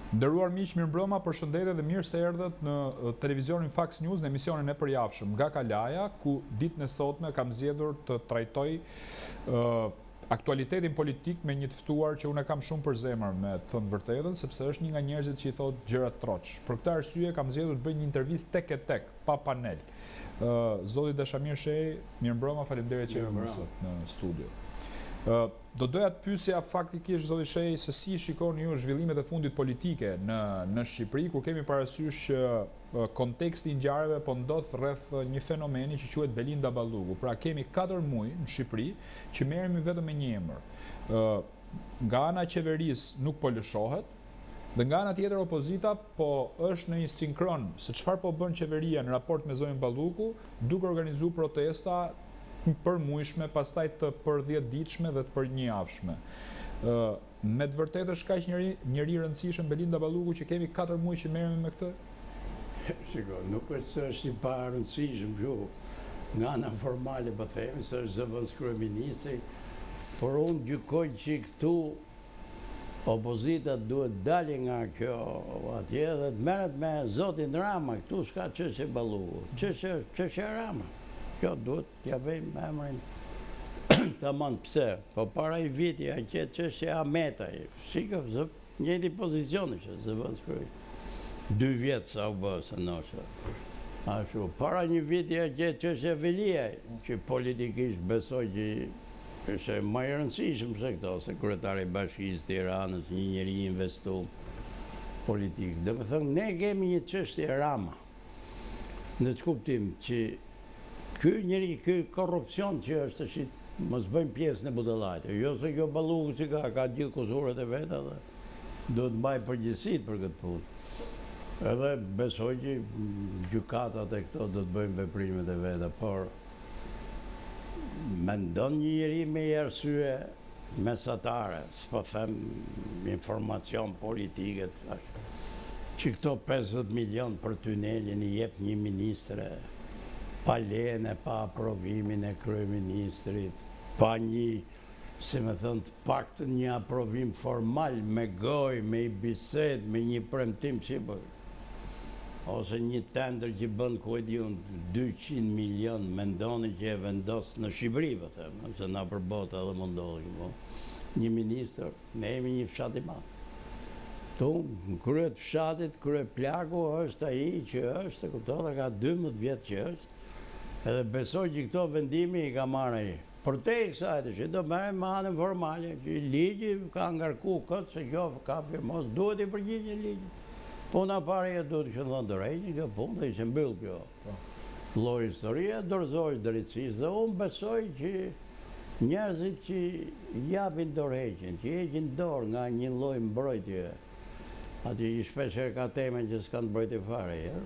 Nderuar miq, mirëmbrëma, përshëndetje dhe mirë se erdhët në televizionin Fax News në emisionin e përjavshëm Nga Kalaja, ku ditën e sotme kam zgjedhur të trajtoj aktualitetin politik me një të ftuar që unë kam shumë për zemër, me të thënë vërtetën, sepse është një nga njerëzit që i thotë gjërat troç. Për këtë arsye kam zgjedhur të bëj një intervistë tek e tek, pa panel. Zoti Dashamir Shej, mirëmbrëma, faleminderit që jeni në studio. Do doja të pyesja faktikisht zoti Shej se si shikoni ju zhvillimet e fundit politike në Shqipëri, kur kemi parasysh që konteksti i ngjarjeve po ndodh rreth një fenomeni që quhet Belinda Balluku. Pra kemi 4 muaj në Shqipëri që merremi vetëm me një emër. Nga ana e qeverisë nuk po lëshohet, dhe nga ana tjetër opozita po është në një sinkron se çfarë po bën qeveria në raport me zonën Balluku, duke organizuar protesta për muajshme, pastaj të për 10 ditshme dhe të për një javshme. Me të vërtetë është kaq njëri i rëndësishëm Belinda Balluku që kemi 4 muaj që merremi me këtë? Shiko, nuk është se është i pa rëndësishëm kjo, nga ana formale po themi se është zëvendës kryeministri, por unë gjykoj që këtu opozita duhet dalë nga kjo atje dhe të merret me zotin Rama, këtu s'ka çështje Balluku, çështje Rama. Kjo duhet t'ja bëjmë emrin tamam pse, po para i viti aqe çështja Ahmetaj, shiko, njëti pozicioni që zëvendës kryeministri. 2 vjet sa u bë se nosha. Ashtu, para një viti aqe çështja Veliaj, që politikisht besoj që është më e rëndësishme se këto, se kryetari i Bashkisë Tiranës, një njeri investu politik. Domethënë, ne kemi një çështje Rama. Në të kuptim që ky korrupsion që është që mos bëjmë pjesë në budallajtë. Jo se kjo Balluku që ka gjithë kusuret e veta dhe duhet mbaj përgjegjësitë për këtë punë. Edhe besoj që gjykatat e këto do të bëjmë veprimet e veta, por mendon një njeri me arsye mesatare, s'po them informacion politike, që këto 50 milion për tunelin i jep një ministre, pa lejen e pa aprovimin e kryeministrit, pa një, si me thënë, të paktën një aprovim formal me gojë, me i bised, me një premtim që bërë. Ose një tender që bën ku e diun 200 milion, mendoni që e vendos në Shqipëri, po them, se na përbota edhe mundohet. Një ministër, ne jemi një fshat i madh. Tu, në kryet fshatit, kryet plaku është ai që është, kupton, ka 12 vjet që është. Edhe besoj që këto vendimi i ka marrë ai. Për te i kësajtë që do merrem me anën formale, që ligji ka ngarku këtë se kjo ka firmos, duhet i përgjigje ligji. Puna pare duhet që në dorëheqje kjo punë dhe i që mbyll kjo lloj historie, dorëzohesh drejtësisë dhe unë besoj që njerëzit që japin dorëheqjen, që heqin dorë nga një lloj mbrojtje, aty shpeshherë ka temen që s'kan mbrojtje fare herë.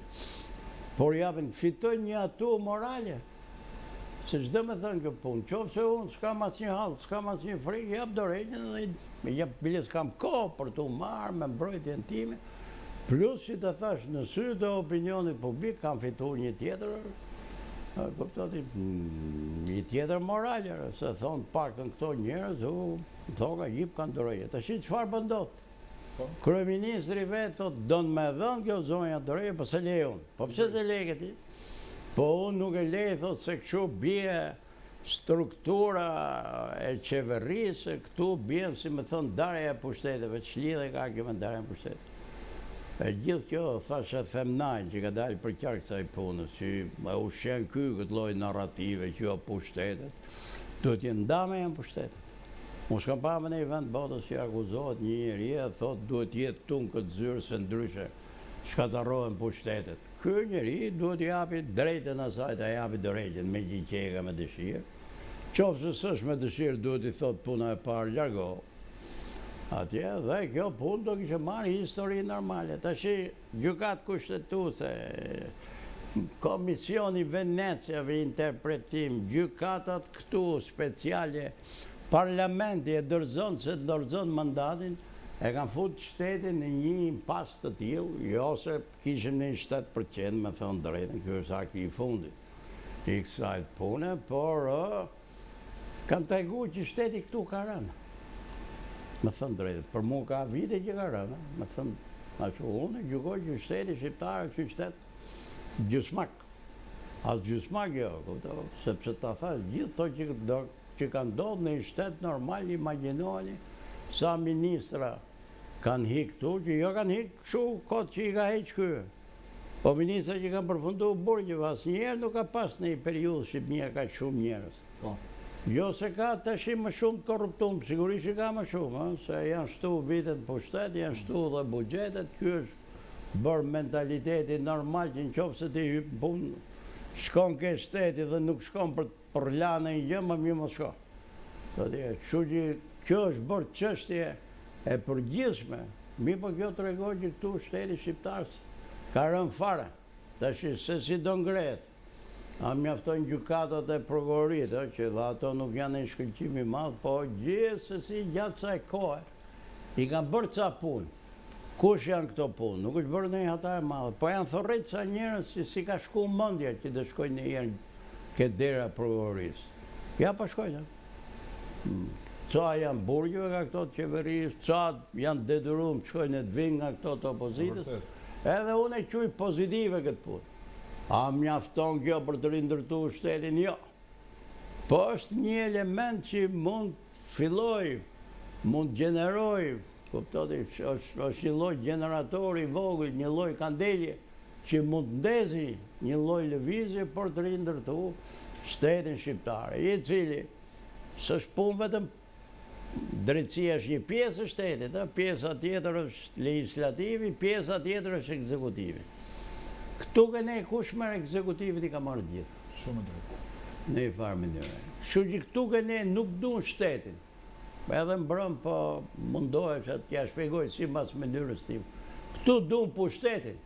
Por japin, fitojnë një atu morale. Se çdo me thënë kjo punë, qofse unë s'kam asnjë hall, s'kam asnjë frikë, jap dorëheqjen dhe jap bile s'kam kohë për t'u marrë me mbrojtjen time. Plus që të thash në sy të opinionit publik kam fituar një tjetër, një tjetër morale, se thonë paktën këto njerëz, thonë jip kanë dorëheqje. Tash çfarë po ndodh? Kryeministri vetë thot, don me dhënë kjo zonja dorëheqje, po se lejon. Po pse se leket ti? Po unë nuk e lej, thot, se kështu bie struktura e qeverisë, këtu bie, si me thonë, darja e pushteteve, që lidhe ka kjo me darja e pushteteve. E gjithë kjo, thashe Femnaj, që ka dalë për qarë kësaj punës, që e ushqen këtë lloj narrative, që jo pushtetet, duhet jenë ndame janë pushtetet. Unë s'kam pa me një vend botës që akuzohet një njeri e thot duhet jetë tu në këtë zyrë se ndryshe shkatërrohen pushtetet. Ky njeri duhet japi drejtën asaj të japi dorëheqjen me gjyqega me dëshirë. Qofse s'është me dëshirë duhet i thot puna e parë largo. Atje dhe kjo punë do kishte marrë histori normale. Tash gjykat kushtetuese, Komisioni Veneciave interpretim, gjykatat këtu speciale, Parlamenti e dorëzon se dorëzon mandatin, e kanë futur shtetin në një impas të tillë, jo se kishim një 7%, me thënë drejtën, ky është aki i fundit i kësaj pune, por kanë treguar që shteti këtu ka rënë. Me thënë drejtën, për mua ka vite që ka rënë, me thënë Ashtu, unë gjykoj që shteti shqiptar është qytet gjysmak. As gjysmak jo, kuptoj, sepse ta thash gjithë to që kanë ndodhur në një shtet normal, imagjinoni sa ministra kanë hik këtu, që jo kanë hik kështu kot që i ka heq ky. Po ministra që kanë përfunduar burgjeve, asnjëherë nuk ka pas në një periudhë Shqipënia ka shumë njerëz. Po. Jo se ka tash më shumë të korruptum, sigurisht që ka më shumë, se janë shtu vitet pushtet, janë shtu dhe buxhetet, ky është bërë mentaliteti normal që nëse ti hyp punë, shkon ke shteti dhe nuk shkon për lanë një gjë, më mirë mos shko. Kështu që kjo është bërë çështje e përgjithshme. Mi po kjo tregon që këtu shteti shqiptar ka rënë fare. Tash se si do ngrehet. A mjaftojnë gjykatat e prokurorisë, që dhe ato nuk janë një shkëlqim i madh, po gjithsesi gjatë kësaj kohe i kanë bërë ca punë. Kush janë këto punë? Nuk është bërë ndonjë hata e madhe, po janë thorrit ca njerëz që si ka shku mendja që të shkojnë në herë ke dera prokurorisë. Ja po shkojnë. Ca janë burgjeve nga këto të qeverisë, ca janë detyruar të shkojnë të vinë nga këto të opozitës. Edhe unë e quaj pozitive këtë punë. A mjafton kjo për të rindërtuar shtetin? Jo. Po është një element që mund filloj, mund gjeneroj, kuptoni, është një lloj generatori i vogël, një lloj kandelje që mund ndezi një lloj lëvizje për të rindërtuar shtetin shqiptar, i cili s'është punë vetëm drejtësia është një pjesë e shtetit, pjesa tjetër është legislativi, pjesa tjetër është ekzekutivi. Këtu ke ne kush merr ekzekutivit i ka marrë gjithë. Shumë drejt. Në një farë mënyrë. Kështu që këtu ke ne nuk duan shtetin. Edhe mbrëm po mundohesh atë t'ja shpjegoj sipas mënyrës tim. Këtu duan pushtetin.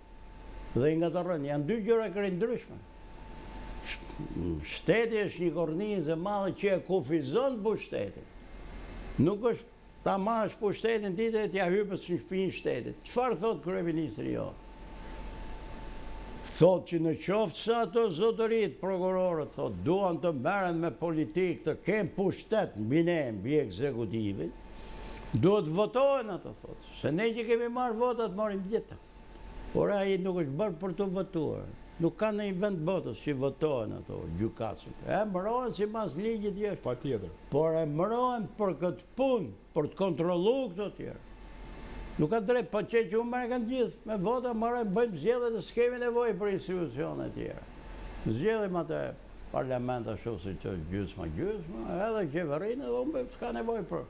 Dhe i ngatarrojnë, janë dy gjëra krejtëndryshme. Shteti është një kornizë e madhe që e kufizon pushtetin. Nuk është ta marrësh pushtetin ti dhe t'ja hypësh në shtëpinë e shtetit. Çfarë thot kryeministri jo? Thot që në qoftë se ato zotërit, prokurorët, thot, duan të merren me politikë, të kenë pushtet mbi ne, mbi ekzekutivin, duhet votohen ato, thot. Se ne që kemi marrë votat, marrim gjitha. Por ai nuk është bërë për të votuar. Nuk ka në një vend botës që votohen ato gjykatësit. E mërohen sipas ligjit jeshtë. Patjetër. Por e mërohen për këtë punë, për të kontrolluar këto tjerë. Nuk ka drejt, po që unë me kanë gjithë, me vota marrë, bëjmë zgjedhje dhe s'kemi nevojë për institucione tjera. Zgjedhim atë parlament ashtu si që është gjysma, edhe qeverinë, dhe unë s'ka nevojë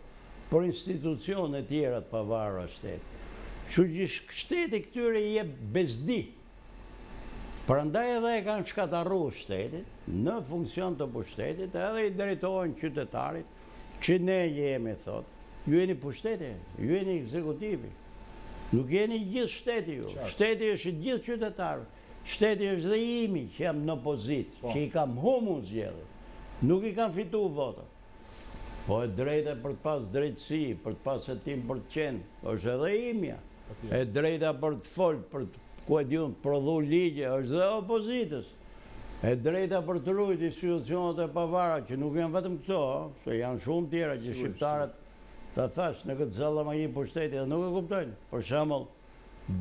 për institucione tjera të pavarura shtetit. Kështu që shteti këtyre i jep bezdi. Prandaj edhe e kanë shkatarruar shtetit në funksion të pushtetit, edhe i drejtohen qytetarit, që ne jemi, thotë. Ju jeni pushteti, ju jeni ekzekutivi. Nuk jeni gjithë shteti ju. Shteti është gjithë qytetarë. Shteti është dhe imi që jam në opozitë, që i kam humbur zgjedhjet. Nuk i kam fituar votat. Po e drejta për të pas drejtësi, për të pas hetim për të qenë, është edhe imja. E drejta për të folë, për të prodhu ligje, është dhe opozitës. E drejta për të ruajtur institucionet e pavara, që nuk janë vetëm këto, se janë shumë tjera që shqiptarët ta thash në këtë zallamari pushteti dhe nuk e kuptojnë. Për shembull,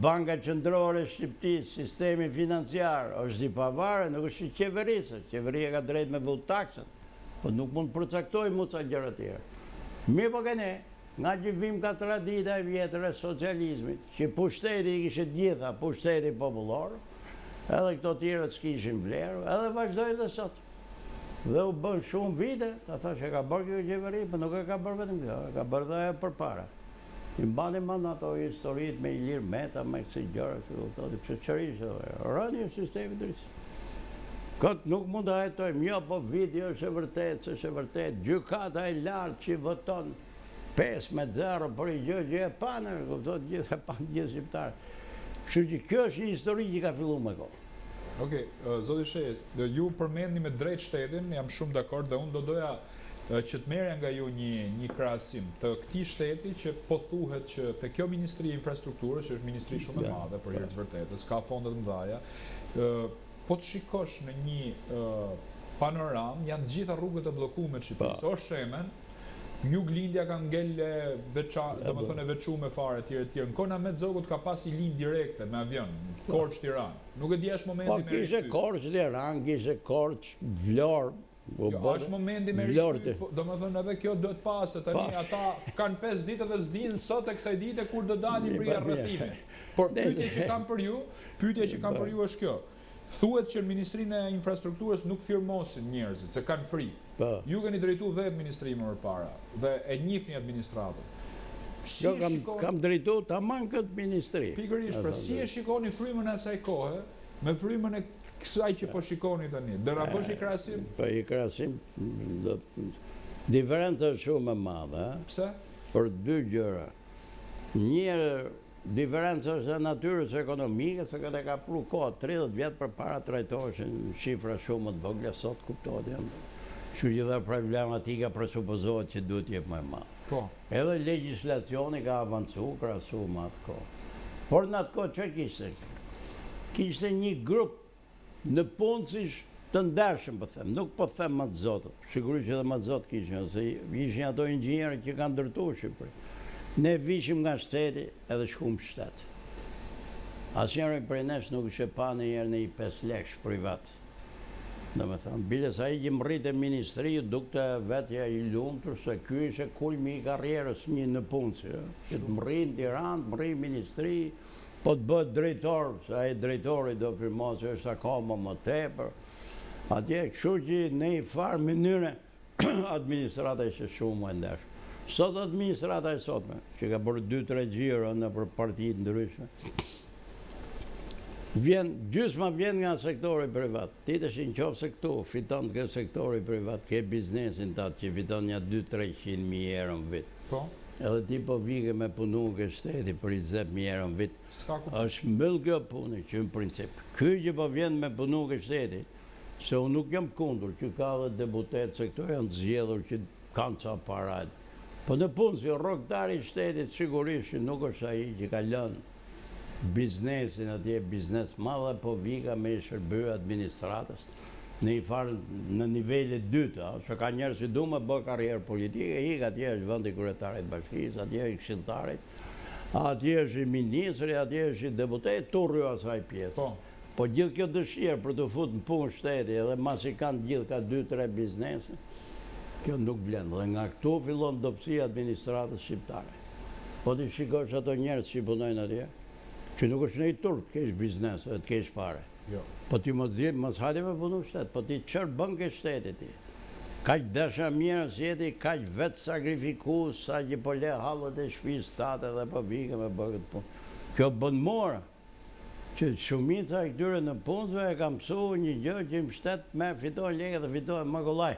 Banka Qendrore e Shqipërisë, sistemi financiar, është i pavarur, nuk është i qeverisë. Qeveria ka drejt me vot taksën, po nuk mund të përcaktojë muca gjëra të tjera. Mirë po kene, nga që vim ka tradita e vjetër e socializmit, që pushteti i kishte gjitha, pushteti popullor, edhe këto tjera s'kishin vlerë, edhe vazhdojnë dhe sot. Dhe u bën shumë vite, ta thash e ka bërë kjo qeveri, për nuk e ka bërë vetëm kjo, e ka bërë dhe e përpara. I mbani mend ato historitë me Ilir Meta, me kësi gjëra, që qërisht, rënje sistemi drejtësi. Këtë nuk mund të hajtojmë, jo, po viti është e vërtet, gjykata e lartë që voton 5-0 për i gjë e panë, kuptot gjithë e panë gjithë shqiptarë. Kështu që kjo është një histori që ka filluar me kohë. Okej, zoti Sheje, ju përmendni me drejt shtetin, jam shumë dakord dhe unë do doja që të merrja nga ju një krahasim të këtij shteti që po thuhet që te kjo Ministri e Infrastrukturës, që është ministri shumë e madhe për hir të vërtetës, ka fonde të mëdha, po të shikosh në një panoram, janë të gjitha rrugët e bllokuara në Shqipëri. O Shemen, Juglindja ka ngel domethënë e veçuar fare etj. Në Kona Metzogut ka pas i lind direkte me avion, Korç Tiranë. Nuk e di është momenti Po kishe Korç Tiranë, kishe Korç Vlorë. Është momenti me rikthyer, domethënë edhe kjo duhet pasë tani ata kanë 5 ditë dhe s'dinë sot e kësaj dite kur do dalin për rrethimin. Por pyetja që kam për ju është kjo. Thuhet që në Ministrinë e Infrastrukturës nuk firmosin njerëzit, se kanë frikë. Ju keni drejtuar vetë ministrimin përpara dhe e njihni administratën. Jo, kam drejtuar tamam këtë ministri. Pikërisht, pra si e shikoni frymën e asaj kohe me frymën e kësaj që po shikoni tani? Do na bësh i krahasim? Po i krahasim, diferenca është shumë e madhe. Pse? Për dy gjëra. Një diferenca është e natyrës ekonomike, se këtë ka pru kohë, 30 vjetë për para trajtoheshin shifra shumë të vogla, sot kuptohet janë. Që gjitha problematika presupozohet që duhet jep më e madhe. Po. Edhe legislacioni ka avancu, krahasu më atë kohë. Por në atë kohë që kishte? Kishte një grup në punësish të ndershëm, po them, nuk po them Matzotët. Sigurisht që edhe Matzot kishin, se ishin ato inxhinierë që kanë ndërtuar Shqipërinë. Ne vishim nga shteti edhe shkum shtet. Asnjëri prej nesh nuk ishte pa ndonjëherë në i 5 lekë privat. Domethënë, bile sa i më rritë e ministri, dukte vetja i lumtur, se ky ishte kulmi i karrierës një në punësi. Që të më rrinë Tiranë, të më rrinë ministri, po të bëhet drejtor, se ai drejtori do firmon se është akoma më tepër. Atje, kështu që në i farë mënyre administrata ishte shumë më ndershme. Sot administrata e sotme, që ka bërë 2-3 gjiro në për partitë ndryshme, gjysma vjen nga sektori privat. Ti të shi në qofë se këtu, fiton nga sektori privat, ke biznesin të atë që fiton një 200-300.000 euro në vit. Po. Edhe ti po vike me punu ke shteti për 20.000 euro në vit. Është mbyll kjo punë që në princip. Ky që po vjen me punu ke shteti, se unë nuk jam kundur, që ka dhe deputet, se këto janë të zgjedhur që kanë ca parajt. Po në punë si rrogtari i shtetit sigurisht që nuk është ai që ka lënë biznesin atje, biznes madhe, po vika me i shërbyer administratës në i farë në nivelet dytë, se ka njerëz që du me bë karrierë politike, atje është vendi kryetarit bashkisë, atje është këshilltarit, atje është i ministri, atje është i deputet, turrë asaj pjesë. Po gjithë kjo dëshirë për të futur në punë shteti, edhe masi kanë gjithë ka 2-3 biznese, kjo nuk vlen, dhe nga këtu fillon dobësia administratës shqiptare. Po ti shikosh ato njerëz që punojnë atje, që nuk është në i turp, kesh biznes, të kesh pare. Po ti mos hajde me punu shtet, po ti çfarë bën ke shteti ti? Kaq dasha mirë si jeti, kaq vetë sakrifikues, sa që po le hallët e shtëpisë state dhe po vike me bë këtë punë. Kjo bën mora. Që shumica e këtyre në punëve e kam mësuar një gjë që në shtet me fitojnë lekë dhe fitojnë më kollaj.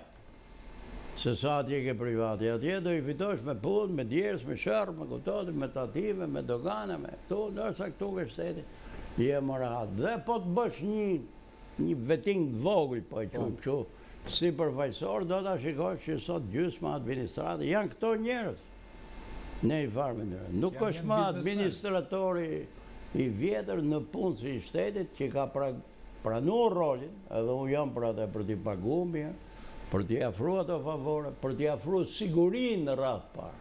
Se sa atje ke privati, atje do i fitosh me punë, me djerës, me shërë, me kutotit, me tative, me dogane, me këtu, nërsa këtu ke shteti, je më rahat. Dhe po të bësh një veting të vogël, po e qumë që, si përfaqësor, do të shikosh që sot gjysma administratë, janë këto njerëz. Ne i farë mënyrë. Nuk është më administratori i vjetër në punë si i shtetit, që ka pranuar rolin, edhe unë jam për atë për t'i pagu mirë, për t'i afru ato favore, për t'i afru sigurin në ratë parë.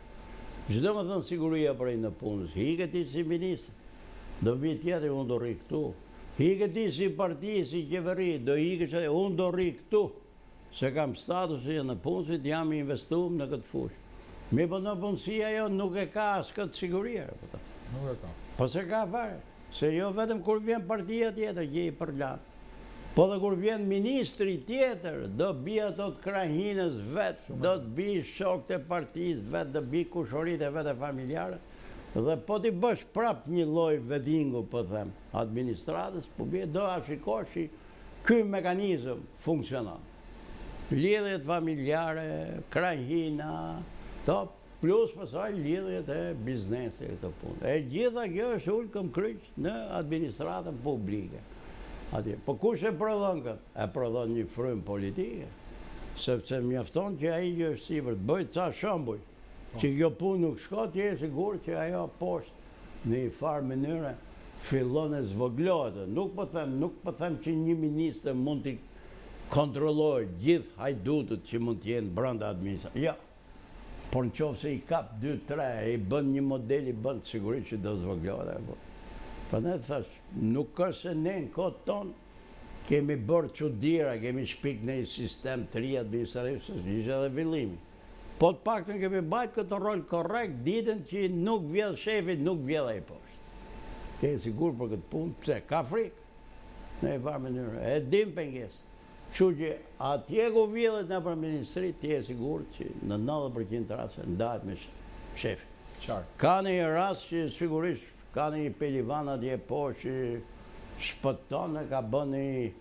Çdo më thënë siguria për e në punës, hike ti si ministr, do vi tjetër, unë do rri këtu. Hike ti si parti, si qeveri, do hike që unë do rri këtu, se kam statusin në punësit, jam investuar në këtë fushë. Mi po në punësia jo nuk e ka as këtë siguria. Nuk e ka. Po se ka fare, se jo vetëm kur vjen partia tjetër, që i përlatë. Po dhe kur vjen ministri tjetër, do bi ato të krahinës vetë, do të bi shok të partijës vetë, do bi kushorit e vetë e familjare, dhe po t'i bësh prap një loj vedingu, po them, administratës, po bje do a shikosh që ky mekanizëm funksionon. Lidhjet familjare, krahina, plus pësaj lidhjet e biznesi e të punë. E gjitha kjo është ulkëm kryq në administratën publike. Po kush e prodhon këtë? E prodhon një frymë politike, sepse mjafton që ai që është sipër të bëjë ca shembuj, që kjo punë nuk shko, ti je sigurt që ajo poshtë në një farë mënyre fillon e zvoglohet. Nuk po them që një ministër mund t'i kontrollojë gjithë hajdutët që mund të jenë brenda administratës. Jo. por në qofë se i kap 2-3, i bën një model, i bën sigurisht që do zvoglohet. Për ne thash, nuk është se ne në kohë tonë kemi bërë çuditëra, kemi shpik në një sistem të ri administrativ, se ishte edhe fillimi. Po të paktën kemi bajt këtë rol korrekt, ditën që nuk vjedh shefi, nuk vjedh ai poshtë. Ke sigur për këtë punë, pse ka frikë? Në e farë mënyrë, e dim pengesë. Kështu që atje ku vjedhet në për ministri, ti e sigur që në 90% të raste ndahet me shefi. Qartë. Ka në një rast që sigurisht ka në një pelivan atje po që shpëton e ka bën një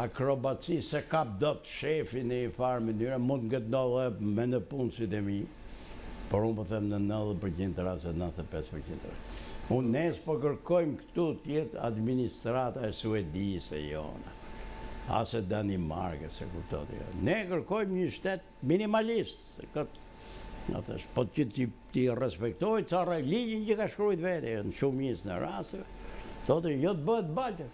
akrobaci se kap do të shefi në një farë mënyrë, mund këtë ndodhe me në punësit e mi, por unë po them në 90% të raste, 95% të raste. Unë nesë po kërkojmë këtu tjetë administrata e Suedisë e jona, ase Danimarke, se kuptot e jona. Ne kërkojmë një shtet minimalist, se këtë, po që ti respektojë cara ligjin që ka shkrujt vete, në shumicën e rasteve, thotë, jo të bëhet baltër.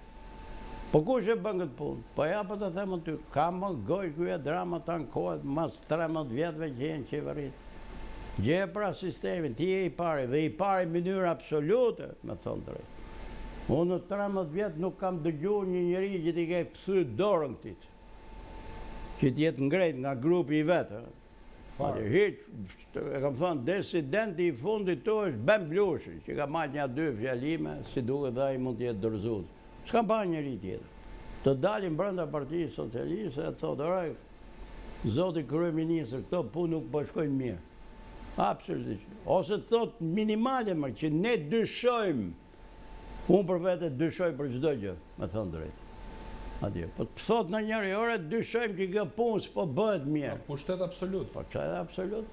Po kush e bën këtë punë? Po ja po të them ty, ka më goj kuja drama të ankohet mas 13 vjetëve që jenë qeverit. Gje pra sistemin, ti e i pari, dhe i pari në mënyrë absolute, me thonë drejt. Unë në 13 vjetë nuk kam dëgjuar një njeri që ti ke këthy dorën këtit. Që t'jetë ngrejt nga grupi i vetë. E kam thonë, desidenti i fundit tu është Ben Blushi, që ka majtë një 2 fjalime, si duke dhe i mund t'jetë dërzut. S'kam pa njëri tjetër. Të dalim brenda Partisë Socialiste e thotë, ore, zoti kryeministër, këto punë nuk po shkojnë mirë. Absolutisht. Ose të thotë minimale më, që ne dyshojmë. Unë për vete dyshoj për çdo gjë, me thonë drejt. Atje. Po të thotë në njëri ore, dyshojmë që kjo punë s'po bëhet mirë. Pushtet absolut. Po që edhe absolut.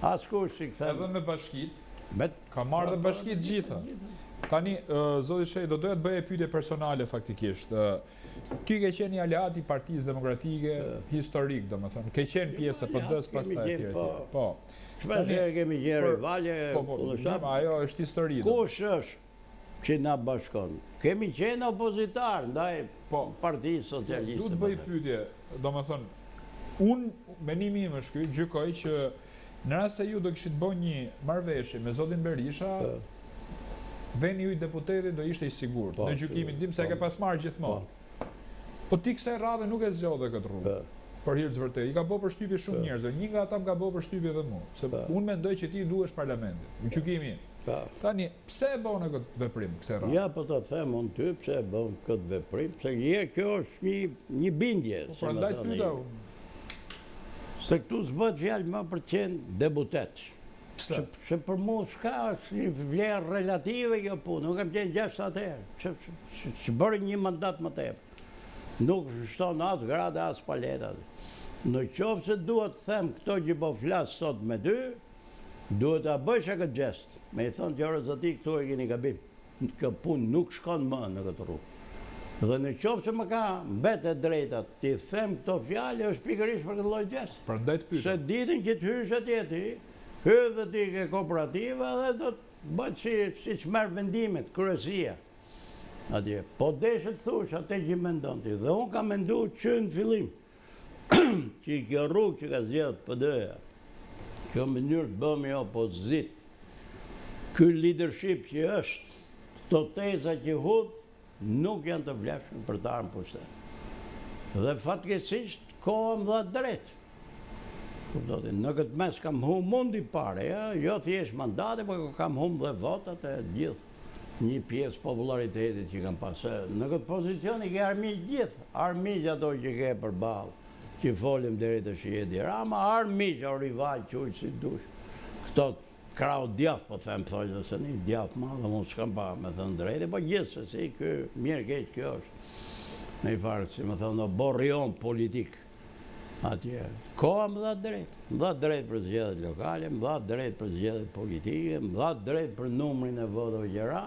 Askush si këthem. Edhe me bashkit, Me ka marrë dhe bashkit gjitha. Tani, zoti Shej, do doja të bëje pyetje personale faktikisht. Ty ke qenë një aleat i Partisë Demokratike historik, domethënë. Ke qenë pjesë e PD-s pastaj etj. Po. Shpesh kemi qenë rivale, ajo është histori. Kush është që na bashkon? Kemi qenë opozitar ndaj Partisë Socialiste. Du të bëj pyetje, domethënë, unë menimi im është ky, gjykoj që në rast se ju do kishit bën një marrëveshje me zotin Berisha, veni ju i deputetit do ishte i sigurt në gjykimin tim se e ke pas marrë gjithmonë. Po ti kësaj radhe nuk e zgjodhe këtë rrugë. Për hir të vërtetë, i ka bërë përshtypje shumë njerëzve. Një nga ata më ka bërë përshtypje edhe mua, se unë mendoj që ti duhesh parlamentit. Në gjykimin. Tani, pse e bën këtë veprim kësaj radhe? Ja, po të them unë ty pse e bën këtë veprim, se kjo është një bindje. Prandaj pyeta. Se këtu s'bëhet fjalë më për të qenë deputet. Pse? Se për mua s'ka është një vlerë relative kjo punë. Nuk kam qenë 6 atëherë. Që bërë një mandat më tepër. Nuk shton as grade, as paleta. Në qoftë se duhet të them këto që po flas sot me ty, duhet ta bësh këtë gjest. Me i thonë që orë zoti këtu e keni gabim. Kjo punë nuk shkon më në këtë rrugë. Dhe në qoftë se më ka mbete drejta ti them këto fjalë është pikërisht për këtë lloj gjest. Prandaj të pyet. Se ditën që të hysh atje ti, hyr dhe ti ke kooperativa dhe do të bëhet si merr vendimet kryesia. Atje, po deshet thush atë që mendon ti. Dhe unë kam menduar që në fillim që kjo rrugë që ka zgjedhur PD-ja, kjo mënyrë të bëmi opozit, ky leadership që është, këto teza që hudh, nuk janë të vlefshme për të ardhur pushtet. Dhe fatkeqësisht koha më dha drejt. Në këtë mes kam humbur mundi pare, jo thjesht mandate, por kam humbur dhe votat e gjithë. Një pjesë popularitetit që kam pasë. Në këtë pozicion i ke armiq gjithë. Armiq ato që ke përballë, që folim deri të Edi Rama, armiq o rival quaj si dush. Këto krau djath, po them thojë se një djath madhe, unë s'kam pa me thënë drejtë, po gjithsesi ky mirë keq kjo është. Në i farë, si me thënë, borrion politik. Atje, koha më dha drejt. Më dha drejt për zgjedhjet lokale, më dha drejt për zgjedhjet politike, më dha drejt për numrin e votave që ra.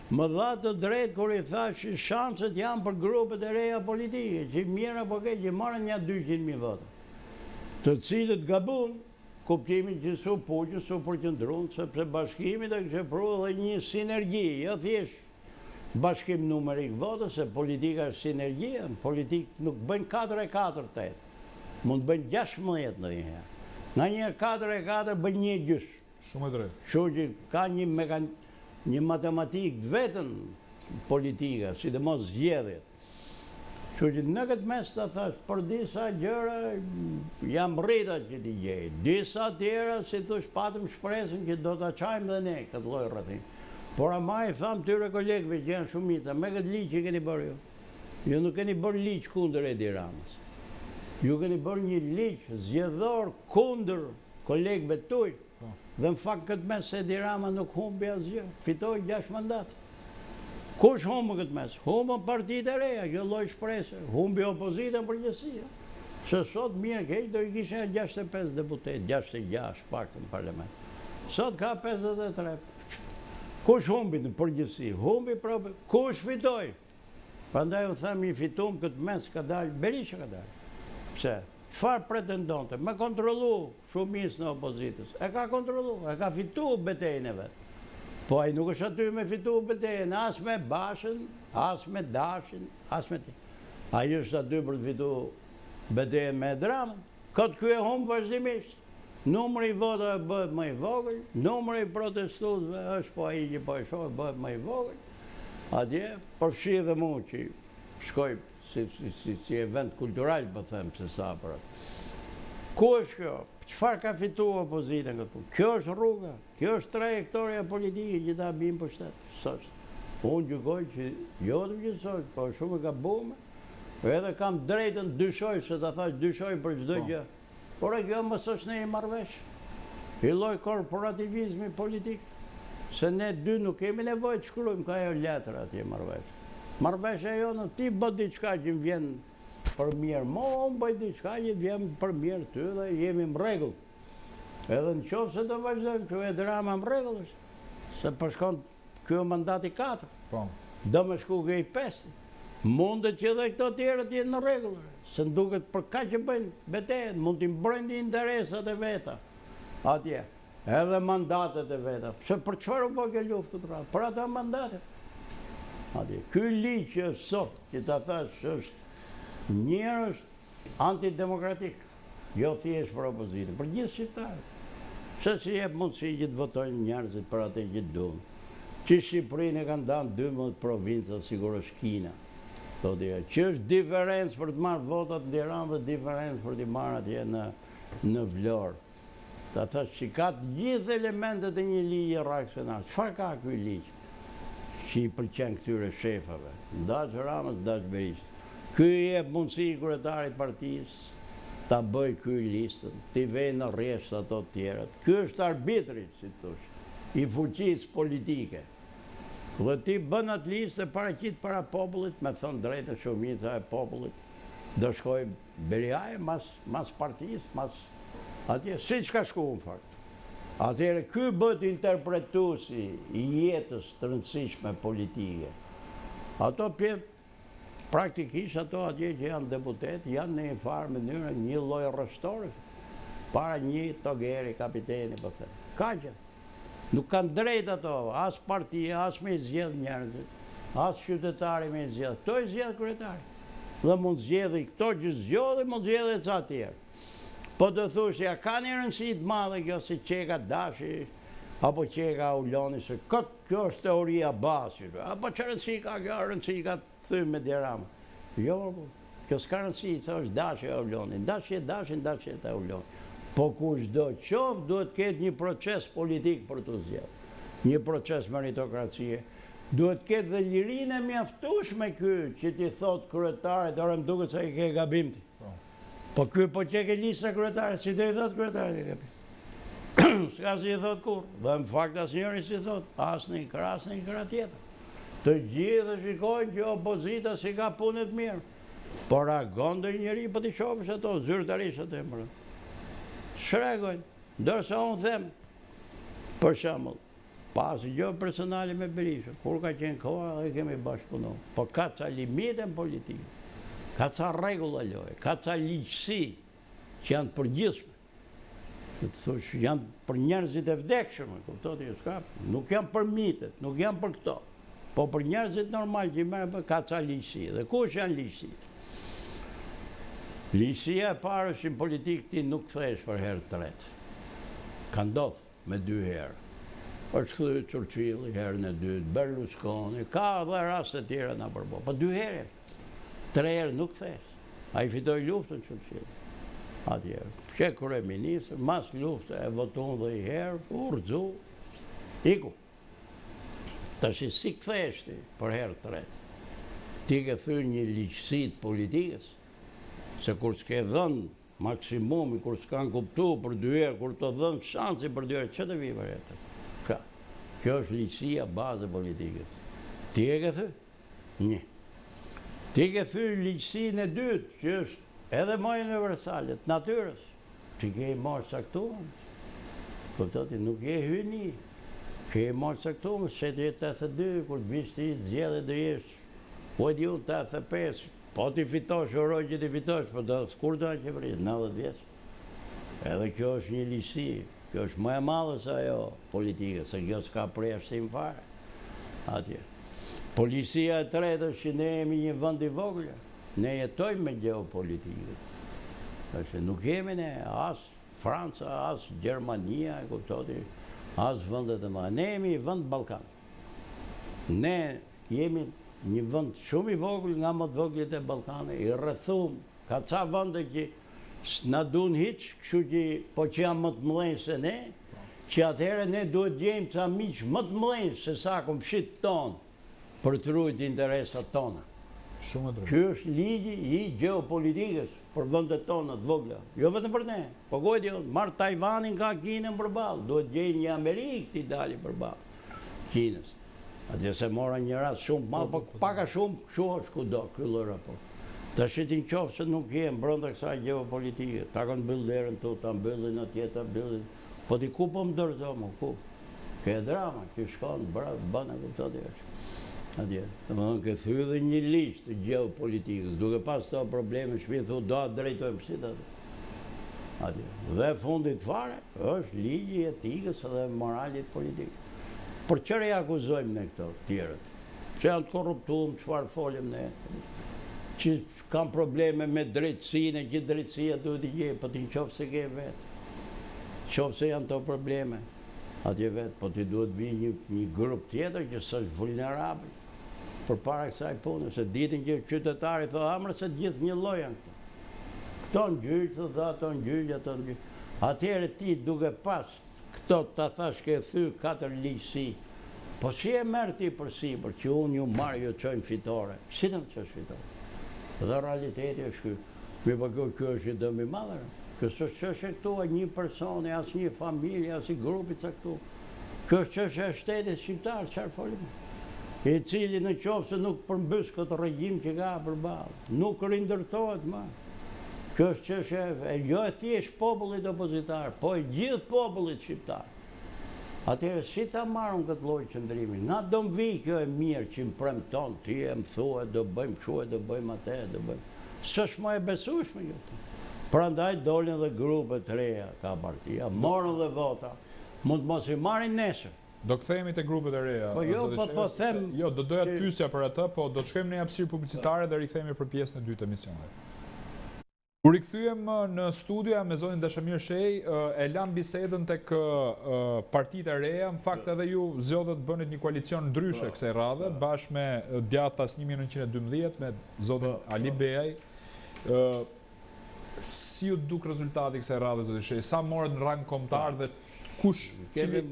Më dha të drejt kur i thash që shanset janë për grupet e reja politike, që mirë apo keq që marrën një 200.000 vota. Të cilët gabun, kuptimin që su puqë, su përqëndrun, sepse bashkimi të kështë pru dhe një sinergji, jo thjesht bashkim numerik votës, se politika është sinergjia, politik nuk bëjnë 4-4-8, mund bëjnë 16 në njëherë. Nga një 4 bën 1/2. Shumë e drejtë. Kështu që ka një matematikë të vetën politika, sidomos zgjedhjet. Kështu që në këtë mes të thash, për disa gjëra jam rrita që t'i gjej. Disa tjera, si thush, patëm shpresën që do t'a qajmë dhe ne këtë lloj rrethim. Por ama i tham tyre kolegëve që janë shumica, me këtë ligj që keni bërë ju. Ju nuk keni bërë ligj kundër Edi Ramës. Ju keni bërë një ligj zgjedhor kundër kolegëve tuaj. Dhe në fakt këtë mes Edi Rama nuk humbi asgjë, fitoi 6 mandate. Kush humbë këtë mes? Humbën partitë e reja, kjo lloj shpresë. Humbi opozitën përgjithësi. Se sot mirë keq do i kishin 65 deputet, 66 pak në parlament. Sot ka 53. Kush humbi në përgjithësi? Humbi propë. Kush fitoi? Prandaj u them i fitum këtë mes ka dalë Berisha ka dalë. Pse? Çfarë pretendonte? Me kontrollu shumicën e opozitës. E ka kontrollu, e ka fitu betejën e vet. Po ai nuk është aty me fitu betejën, as me Bashën, as me Dashin, as me ti. Ai është aty për të fitu betejën me Dramën. Këtë ky e humb vazhdimisht. Numri i votave bëhet më i vogël, numri i protestuesve është po ai që po e shoh bëhet më i vogël. Atje përfshi dhe mu që shkoj si event kultural, po them se sa për atë. Ku është kjo? Çfarë ka fituar opozita këtu punë? Kjo është rruga, kjo është trajektoria politike që ta bëjmë për shtet. Sot. Unë gjykoj që jo të gjysoj, po shumë e gabuar. Edhe kam drejtën dyshoj, se ta thash dyshoj për çdo gjë. Por kjo mos është në marrëveshje. I lloj korporativizmi politik. Se ne dy nuk kemi nevojë të shkruajmë ka ajo letër atje marrëveshje. Marrëveshja jonë ti bë diçka që më vjen për mirë, unë bëj diçka që vjen për mirë ty dhe jemi në rregull. Edhe në qoftë se do vazhdojmë kjo e drama në rregull është. Se përshkon kjo mandati 4. Do me shku ke i 5. Mundet që dhe këto tjerët jenë në rregull. Se nduket për ka që bëjnë betejën, mund t'i mbrojnë interesat e veta atje. Edhe mandatet e veta. Se për çfarë u bë kjo luftë këtë radhë? Për ata mandate. Atje. Ky ligj që është sot, që ta thash është njërë është antidemokratik, jo thjesht për opozitën, për gjithë shqiptarët. Se si jep mundësi që të votojnë njerëzit për atë që duan. Që Shqipërinë e kanë dhënë 12 provinca, sigur është Kina. Që është diferencë për të marrë votat në Tiranë dhe diferencë për të marrë atje në Vlorë. Ta thash që ka të gjithë elementet e një ligji reaksionar. Çfarë ka ky ligj që i pëlqen këtyre shefave? Ndaç Ramës, ndaç Berisha. Ky i jep mundësi kryetarit partisë ta bëj ky listën, t'i vej në rresht ato të tjerat. Ky është arbitri, si thosh, i fuqisë politike. Dhe ti bën atë listë e paraqit para popullit, me thënë drejtë shumica e popullit, do shkoj Beliaj mas partisë, mas atje, si që ka shku në fakt. Atëherë, ky bët interpretuesi i jetës të rëndësishme politike. Ato praktikisht ato atje që janë deputet, janë në një farë mënyrë një lloj rrështore, para një togeri, kapiteni, po them. Ka që. Nuk kanë drejt ato, as partia, as me zgjedh njerëzit, as qytetari me zgjedh. Kto i zgjedh kryetari. Dhe mund zgjedhë këto që zgjedhë, mund zgjedhë ca të tjerë. Po të thush, ja ka një rëndësi të madhe kjo si qeka Dashi, apo qeka Uloni, se kjo është teoria basi. Apo që rëndësi ka kjo, rëndësi ka të thymë me dirama. Jo, kjo s'ka rëndësi, se është Dashi e Uloni. Dashi e Dashi, Dashi e Uloni. Po kushdo qoftë duhet ketë një proces politik për të zgjedhur. Një proces meritokracie. Duhet ketë dhe lirinë e mjaftueshme ky që ti thot kryetarit, ora më duket se i ke gabim ti. Po ky po që ke lista kryetarit, si do i thot kryetarit e gabim. S'ka si i thot kur. Dhe në fakt asnjëri si thot, asnjë krah tjetër. Të gjithë shikojnë që opozita si ka punë të mirë. Por reagon ndonjë njeri po ti shohësh ato zyrtarisht atë më. Shregojnë, ndërsa unë them, për shembull, pasi gjë personale me Berishën, kur ka qenë koha dhe kemi bashkëpunuar. Po ka ca limite në politikë, ka ca rregulla loje, ka ca ligjësi që janë përgjithshme. Të thosh, janë për njerëzit e vdekshëm, kuptoni, nuk janë për mitet, nuk janë për këto. Po për njerëzit normal që merren ka ca ligjësi. Dhe kush janë ligjësitë? Ligjësia e parë është në politikë ti nuk kthehesh për herë të tretë. Ka ndodhur me 2 herë. Është kthyer Churchilli herën e dytë, Berlusconi, ka dhe raste tjera na përbo. Po 2 herë, 3 herë nuk kthehesh. Ai fitoi luftën Churchilli. Atje, që kryeministër, mas lufte e voton dhe i herë, urxu, iku. Tash si kthehesh ti për herë të tretë? Ti ke thyrë një ligjësi të politikës, se kur s'ke dhënë maksimumi, kur s'kan kuptu për 2 herë, kur të dhënë shansi për 2 herë, që të vi për jetër? Ka. Kjo është ligjësia bazë politikës. Ti e ke thyrë? Një. Ti ke thyrë ligjësinë e dytë, që është edhe më universale, të natyrës, që ke i marrë saktuar. Kuptoti, nuk je hyni. Ke i marrë saktuar, shetje 82, kur të vish ti zgjedhje do jesh, po e di unë 85, po ti fitosh, oroj që ti fitosh, po kur do a qeveri, 90 vjeç. Edhe kjo është një ligjësi, kjo është më e madhe se ajo politike, se kjo s'ka përjashtim fare. Atje. Policia e tretë është që ne jemi një vend i vogël. Ne jetojmë me geopolitikën. Tash nuk jemi ne as Franca, as Gjermania, e kuptoti, as vendet e mëdha. Ne jemi vend Ballkan. Ne jemi një vend shumë i vogël nga më të vogëlit e Ballkanit, i rrethum, ka ca vende që s'na duan hiç, kështu që po që janë më të mëdhenj se ne, që atëherë ne duhet gjejmë ca miq më të mëdhenj se sa komshit ton për të ruajtur interesat tona. Shumë drejt. Ky është ligji i geopolitikës për vendet tona të vogla. Jo vetëm për ne. Po gojë marr Tajvanin nga Kinën përballë, duhet gjej një Amerikë t'i dali përballë Kinës. Atje se mora një rast shumë madh, po pak a shumë kështu është kudo ky lloj raport. Tash ti nëse nuk jem brenda kësaj geopolitike, ta kanë mbyll derën tu, ta mbyllin atje, ta mbyllin. Po ti ku po më dorëzomo, ku? Ke drama, ti shkon bën e kuptoti është. Atje, domethënë ke thyrë dhe një ligj të geopolitikës, duke pas këto probleme, shpinë thu, do të drejtojmë si të atje. Dhe fundit fare, është ligji i etikës dhe moralit politik. Për çfarë akuzojmë ne këto tjerët? Që janë të korruptuar, çfarë folim ne? Që kanë probleme me drejtsinë, që drejtësia duhet i gjejë, po ti nëse ke vetë. Nëse janë to probleme, atje vetë, po ti duhet vi një grup tjetër që s'është vulnerabël për para kësaj pune, se ditën që qytetari thë amrë se gjithë një lloj janë këto. Këto në gjyqë, dhe ato në gjyqë, ato në gjyqë. Atëherë ti duke pas këto ta thash ke thyr 4 ligjësi, po si e merr ti përsipër që unë ju marr ju çojmë fitore. Si të më çosh fitore? Dhe realiteti është ky. Mi po kjo është një dëm i madh. Kjo s'është çështje këtu e një personi, as një familje, as i grupi caktuar. Kjo është çështje e shtetit shqiptar, çfarë folim? I cili në qoftë se nuk përmbys këtë regjim që ka përballë, nuk rindërtohet më. Kjo është çështje jo e thjesht popullit opozitar, po e gjithë popullit shqiptar. Atëherë si ta marrëm këtë lloj qëndrimi? Na do mvi kjo e mirë që më premton ti e më thua do bëjmë kështu, do bëjmë atë, do bëjmë. S'është më e besueshme kjo. Prandaj dolën dhe grupe të reja ka partia, morën dhe vota, mund të mos i marrin nesër. Do kthehemi te grupet e reja. Po jo, po them. Jo, do doja të pyesja për atë, po do të shkojmë në hapësirë publicitare dhe rikthehemi për pjesën e dytë të emisionit. Kur rikthyem në studio me zonin Dashamir Shej, e lam bisedën tek partitë e reja, në fakt edhe ju zgjodhët bënit një koalicion ndryshe kësaj radhe, bashkë me Djathtas 1912 me zotin Ali Beaj. Si ju duk rezultati kësaj radhe, zoti Shej? Sa morët në rang kombëtar dhe kush, cili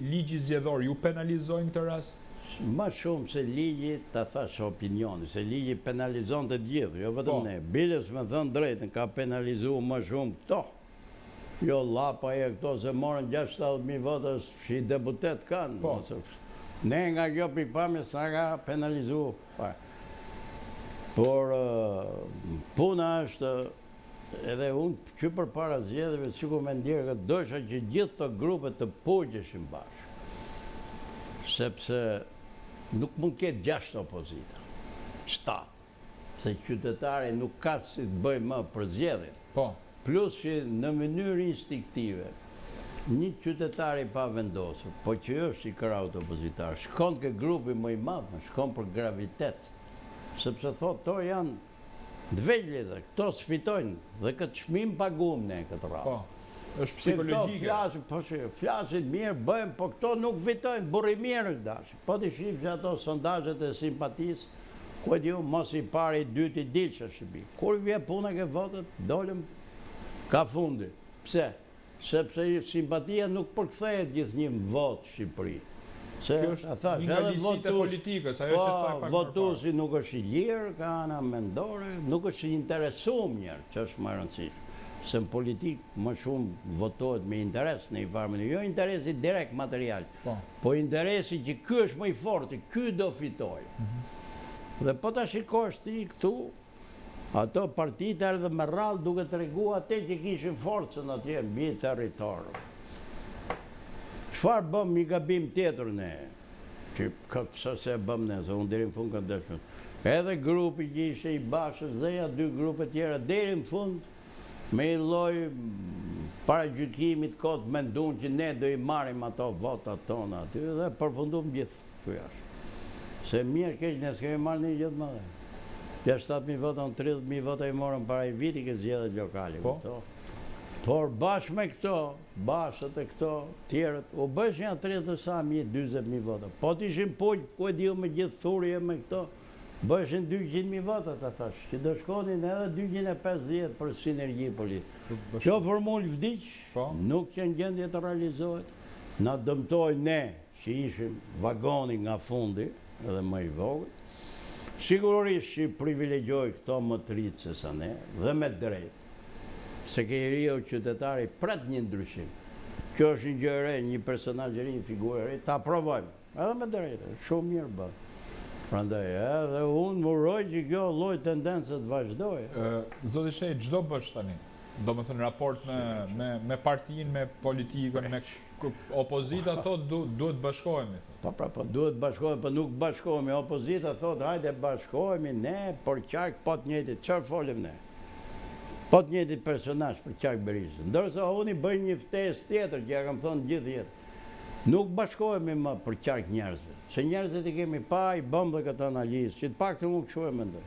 ligji zgjedhor ju penalizojnë këtë rast? Më shumë se ligji, ta thash opinioni, se ligji penalizon të gjithë, jo vetëm ne. Bilës me thënë drejtën, ka penalizuar më shumë këto. Jo llapa e këto se morën 60.000 vota që i deputet kanë. Ne nga kjo pikpamje sa ka penalizuar. Por puna është edhe unë që për para zgjedhjeve, sikur me ndjerë këtë dosha që gjithë të grupet të pogjeshin bashkë. Sepse nuk mund ketë 6 opozita, 7. Se qytetari nuk ka si të bëj më për zgjedhjen. Plus që në mënyrë instinktive, një qytetari pa vendosur, po që është i kraut opozitar, shkon ke grupi më i madh, shkon për gravitet. Sepse thot, to janë Dvejlje dhe këto sfitojnë dhe këtë çmim paguam ne këtë radhë. Po, është psikologjike. Flasin mirë, bëjmë, po këto nuk fitojnë, burri mirë është dashur. Po të shifsh ato sondazhet e simpatisë, ku e diu mos i pari, i dyti dilë Shqipëri. Kur vje puna ke votet, dolëm ka fundi. Pse? Sepse simpatia nuk përkthehet gjithnjë në votë Shqipëri. Kjo është një nga lisit e politikës, ajo që thaj pak votuesi nuk është i lirë, ka ana mendore, nuk është i interesuar njërë, që është më rëndësishme. Se në politikë më shumë votohet me interes në i farmën, jo interesi direkt material, po interesi që ky është më i forti, ky do fitoj. Dhe po ta shikosh ti këtu, ato partitë erdhën me radhë duke treguar atë që kishin forcën atje mbi territor. Çfarë bëm një gabim tjetër ne? Që kësa se bëm ne, se unë deri në fund kam dëshmën. Edhe grupi që ishte i Bashës dhe ja dy grupe tjera deri në fund me i lloj paragjykimit kot mendun që ne do i marrim ato votat tona aty dhe përfundum gjithë këtu jashtë. Se mirë keq ne s'kemi marrë një gjë të madhe. 7.000 vota, 30.000 vota i morën para i viti që zgjedhjet lokale. Por bashkë me këto, bashkët e këto, tjerët, u bësh një 30.000 vota. Po t'ishin pull, ku e diu me gjithë thurje me këto, bëshin 200.000 vota, ta thash, që do shkonin edhe 250 për sinergji politikë. Kjo formull vdiq, nuk që në gjendje të realizohet, na dëmtoj ne që ishim vagoni nga fundi, edhe më i vogël, sigurisht që privilegjoj këto më të rritë se sa ne, dhe me drejt. Se ke i rio qytetari pret një ndryshim. Kjo është një gjëre, një personazh i ri, një figurë e ri, ta provojmë. Edhe me drejtë, shumë mirë bë. Prandaj, edhe unë uroj që kjo lloj tendence të vazhdojë. Zoti Shej, çdo bësh tani. Do më thënë raport me partinë, me politikën, me opozita thot duhet bashkohemi. Po duhet bashkohemi, po nuk bashkohemi. Opozita thot hajde bashkohemi ne për qark po të njëjtit. Çfarë folim ne? Po të njëjtit personazh për qark Berishën. Ndërsa unë i bëj një ftesë tjetër që ja kam thënë gjithë jetë. Nuk bashkohemi më për qark njerëzve. Se njerëzit i kemi pa, i bëm dhe këtë analizë, që të pak të nuk që e mendoj.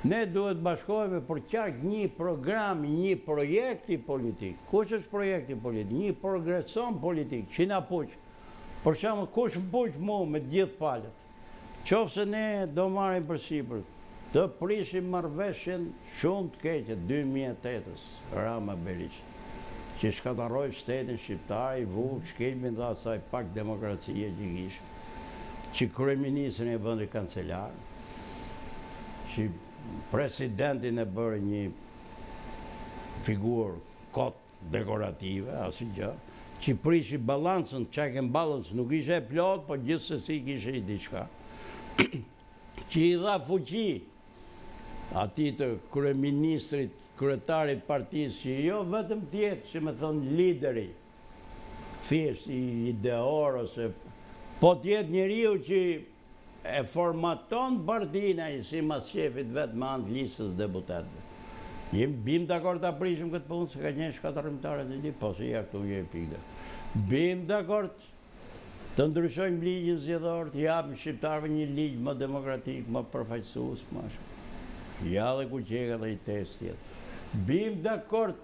Ne duhet bashkohemi për qark një program, një projekti politik. Kush është projekti politik? Një progreson politik, që na puq. Për shembull, kush më puq mu me gjithë palët? Qofse ne do marrim për sipër, të prishim marrëveshjen shumë të keqe 2008-ës, Rama Berisha, që shkatarroi shtetin shqiptar, i vu shkelmin dhe asaj pak demokracie që kishte, që kryeministrin e bëndi kancelar, që presidentin e bëri një figurë kot dekorative, asnjë gjë, që prishi balancën, check and balance, nuk ishe e plot, po gjithsesi kishe i diçka, që i dha fuqi ati të kryeministrit, kryetarit partisë, që jo vetëm tjetë, që me thonë lideri, thjesht i ideor, ose po tjetë njeriu që e formaton partinë ai si mas shefit vetë me anë të listës deputetëve. Bim dakord ta prishim këtë punë, se ka një shkatërrimtare të li, po se ja këtu je piga. Bim dakord të ndryshojmë ligjin zgjedhor, të japim shqiptarëve një ligj më demokratik, më përfaqësues, më ashtu. Ja dhe ku qeka dhe i test tjetë. Bim dakord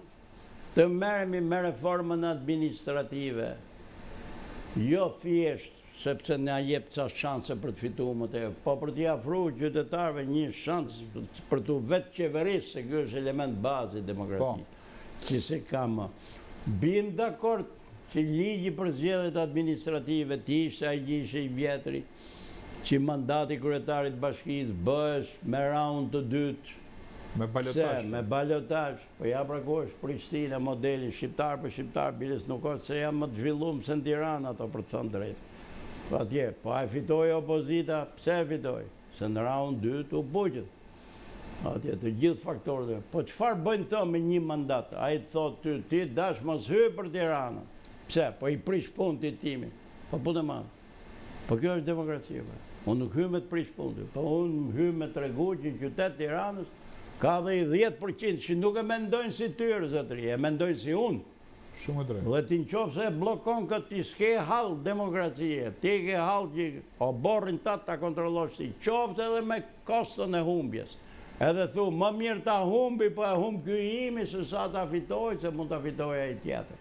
të merremi me reformën administrative, jo thjesht sepse na jep ca shanse për të fituar më tej, po për t'i afruar qytetarëve një shans për të vetë qeverisë, se ky është element bazë i demokratikë. Që se kam. Bim dakord që ligji për zgjedhjet administrative të ishte ai që ishte i vjetri, që mandati kryetarit bashkisë bëhesh me raund të dytë. Me balotazh. Me balotazh. Po ja pra ku është Prishtina, modeli shqiptar për shqiptar, biles nuk është se jam më të zhvilluar se në Tiranë ato për të thënë drejtë. Po atje, po a fitoi opozita, pse e fitoi? Se në raund dytë u buqët. Atje të gjithë faktorët. Po çfarë bëjnë të me një mandat? Ai thotë ti dash mos hy për Tiranë. Pse? Po i prish punën ti timin. Po punë madhe. Po kjo është demokracia. Unë nuk hy me të prish punën, po unë hy me të regu që në qytet Tiranës ka dhe i 10% që nuk e mendojnë si tyre, zotëri, e mendojnë si unë. Shumë e drejtë. Dhe ti në qofë se blokon këtë ti s'ke halë demokracie, ti ke halë që o borrin ta kontrollosh ti, qofë edhe me kostën e humbjes. Edhe thu, më mirë ta humbi, po e humb ky imi, se sa ta fitoj, se mund ta fitoj ai tjetër.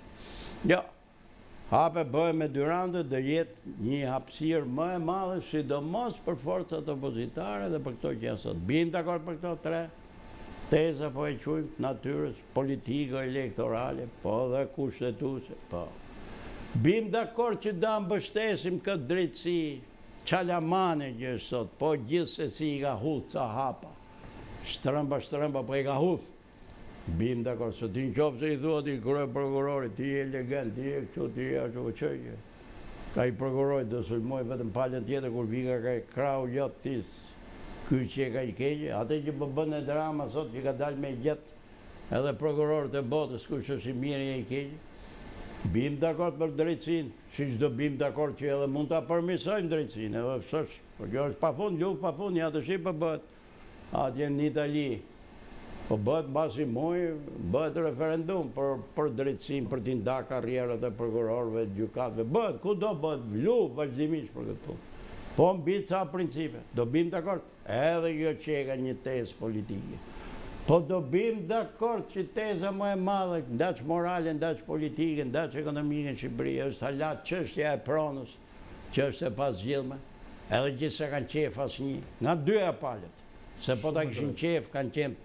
Jo, hape bëhe me Durandë dhe jetë një hapësirë më e madhe, sidomos për forcat opozitare dhe për këto që janë sot. Bim dakord për këto tre teza, po e quajmë natyrës politiko-elektorale, po dhe kushtetuese, po. Bim dakord që da mbështesim këtë drejtësi qalamane që është sot, po gjithsesi i ka huth ca hapa. Shtrëmba, po i ka huth. Bim dakord, se ti në qopë se i thua ti krye prokurori, ti je legend, ti je këtu, ti je ashtu, qëjë. Ka i prokurori do sulmoj vetëm palën tjetër, kur vika ka i krau gjatë this, ky që ka i keqe, atë që po bën e drama sot që ka dalë me gjatë, edhe prokurorët e botës, kush është i mirë e i keqe. Bim dakord për drejtësinë, si çdo bim dakord që edhe mund ta përmirësojmë drejtësinë, edhe s'është, po kjo është pafund, luftë pafund, ja të shih po bëhet. Atje në Itali, po bëhet mbasi muaj, bëhet referendum për drejtësinë, për t'i ndarë karrierat e prokurorëve, gjykatëve, bëhet, kudo bëhet luftë vazhdimisht për këtë punë. Po mbi ca principe, do bim dakord, edhe kjo që ka një tezë politike. Po do bim dakord që teza më e madhe, ndaq morale, ndaq politike, ndaq ekonomike në Shqipëri, është halat çështja e pronës, që është e pazgjidhme, edhe gjithë se kanë qef asnjë, nga dyja palët, se po ta kishin qef, kanë qenë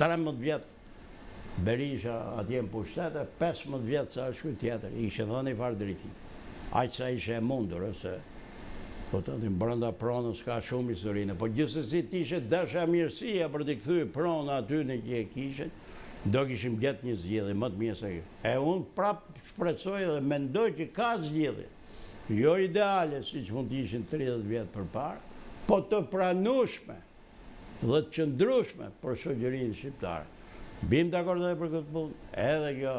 13 vjetë Berisha atje në pushtete, 15 vjetë sa është këtë tjetër, i kështë dhënë i farë drejtim. Aq sa ishe e mundur, se po të të brenda pronës ka shumë historinë, po gjithsesi t'ishe dasha mirësia për t'i kthy pronë aty në që e kishe, do kishim gjetë një zgjidhje më të mirë se kjo. E unë prap shpresoj dhe mendoj që ka zgjidhje, jo ideale si që mund t'ishin 30 vjetë përpara, po të pranueshme dhe të qëndrueshme për shoqërinë shqiptare. Bim dakord edhe për këtë punë, edhe kjo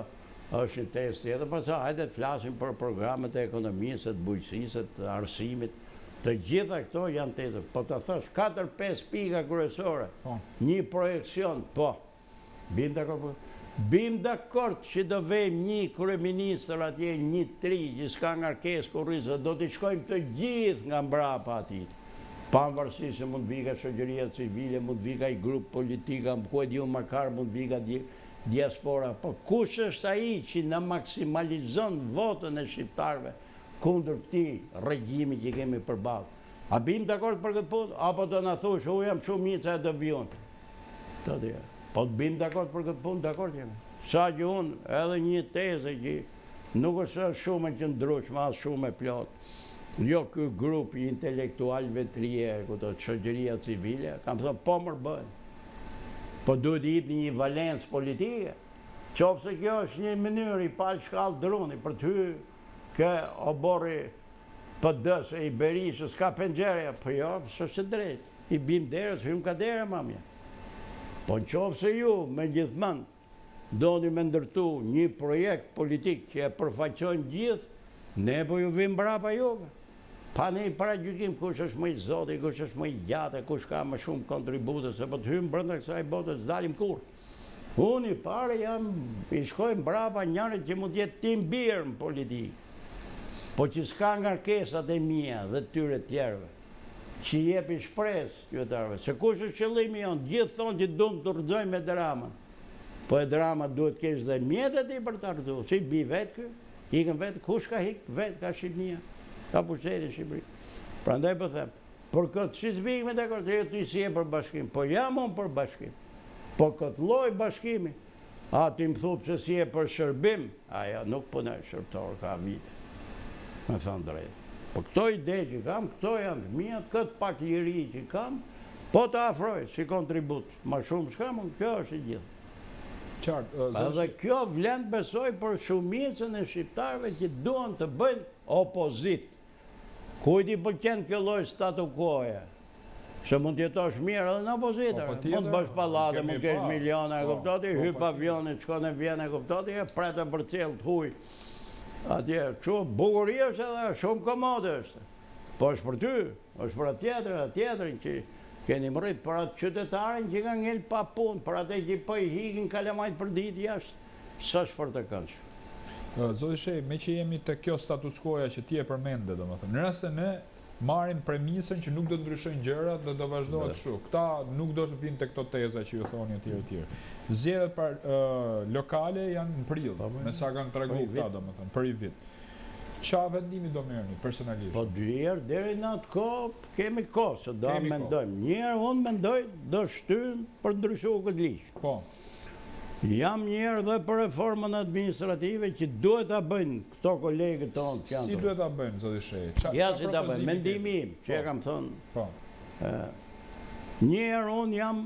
është një test tjetër, pastaj hajde të flasim për programet e ekonomisë, të bujqësisë, të arsimit. Të gjitha këto janë tezë, po të thash 4-5 pika kryesore, një projekcion, po, bim dakord, bim dakord që do vejmë një kryeministër atje, një tri, që s'ka ngarkesë kurrë, do t'i shkojmë të gjithë nga mbrapa atij. Pavarësisht se mund vika shoqëria civile, mund vika i grup politika, ku e diu makar mund vika diaspora, po kush është ai që na maksimalizon votën e shqiptarëve kundër këtij regjimi që kemi përballë? A bim dakord për këtë punë, apo do na thosh, u jam shumica e do vijon? Po të bim dakord për këtë punë, dakord jemi. Sa që unë, edhe një tezë që nuk është shumë e qëndrueshme, as shumë e plotë. Jo ky grup i intelektualëve të rinj, këto shoqëria civile, kam thënë po më bën. Po duhet i jepni një valencë politike. Qofse kjo është një mënyrë i palë shkallë droni për të hyrë ke oborri PD-s e i Berishës, ka penxere, po jo, s'është drejt. I bim derës, hym ka dere, mamja. Po në qofse ju, me gjithmonë, doni me ndërtu një projekt politik që e përfaqësojnë gjithë, ne po ju vim brapa juve. Pa ne i paragjykim kush është më i zoti, kush është më i gjatë, kush ka më shumë kontribute, se po të hym brenda kësaj bote s'dalim kurrë. Unë i pare i shkojmë brapa njërit që mund jetë tim birë në politikë, po që s'ka ngarkesat e mia dhe tyre tjerëve, që jepi shpresë qytetarëve, se kush është qëllimi jonë, gjithë thonë që duam të rrëzojmë me dramën, po e drama duhet kesh dhe mjetet i për të rrëzu, që i bi vetë kë, ikën vetë, kush ka hikë vetë, ka Shqipënia, ka pushtetin Shqipëri. Prandaj po them, për këtë që s'bik me dakord, jo ti si e për bashkim, po jam unë për bashkim, po këtë lloj bashkimi, ti më thup se si e për shërbim, aja nuk punoj shërbëtor, ka vite, me thënë drejtë. Po këto ide që kam, këto janë të mia, këtë pak liri që kam, po të afroj si kontribut, ma shumë s'kam, kjo është i gjithë. Edhe kjo vlen besoj për shumicën e shqiptarëve që duan të bëjnë opozit. Kujt i pëlqen kjo lloj statu quo-ja? Se mund të jetosh mirë edhe në opozitër. Mund të bësh pallate, mund të kesh miliona, e kuptoti, hyp avionit, shkon në Vjenë, e kuptoti, e pretë për cellë të huj. Atje, që bukuria është edhe shumë komode është. Po është për ty, është për atjetërin që keni mërit, për atë qytetarin që ka ngell pa punë, për atë që po i hikin kalamajt për ditë jashtë, s'është për të këndshme. Zoti Shej, me që jemi të kjo status quo-ja që ti e përmende, domethënë, në rast se ne marrin premisën që nuk do të ndryshojnë gjërat dhe do vazhdohet kështu. Këta nuk do të vinë te këto teza që ju thoni etj. Zgjedhjet lokale janë në prill, me sa kanë treguar këta domethënë për i vit. Qa vendimi do merrni personalisht? Po dy herë deri në atë kohë kemi kohë, se do mendojmë. Një herë unë mendoj do shtym për ndryshuar këtë ligj. Po. Jam një herë dhe për reformën administrative që duhet ta bëjnë këto kolegët tonë që janë. Si duhet ta bëjnë, zoti Shehi? Ja si ta bëjnë, mendimi im, që e kam thënë. Po. Një herë unë jam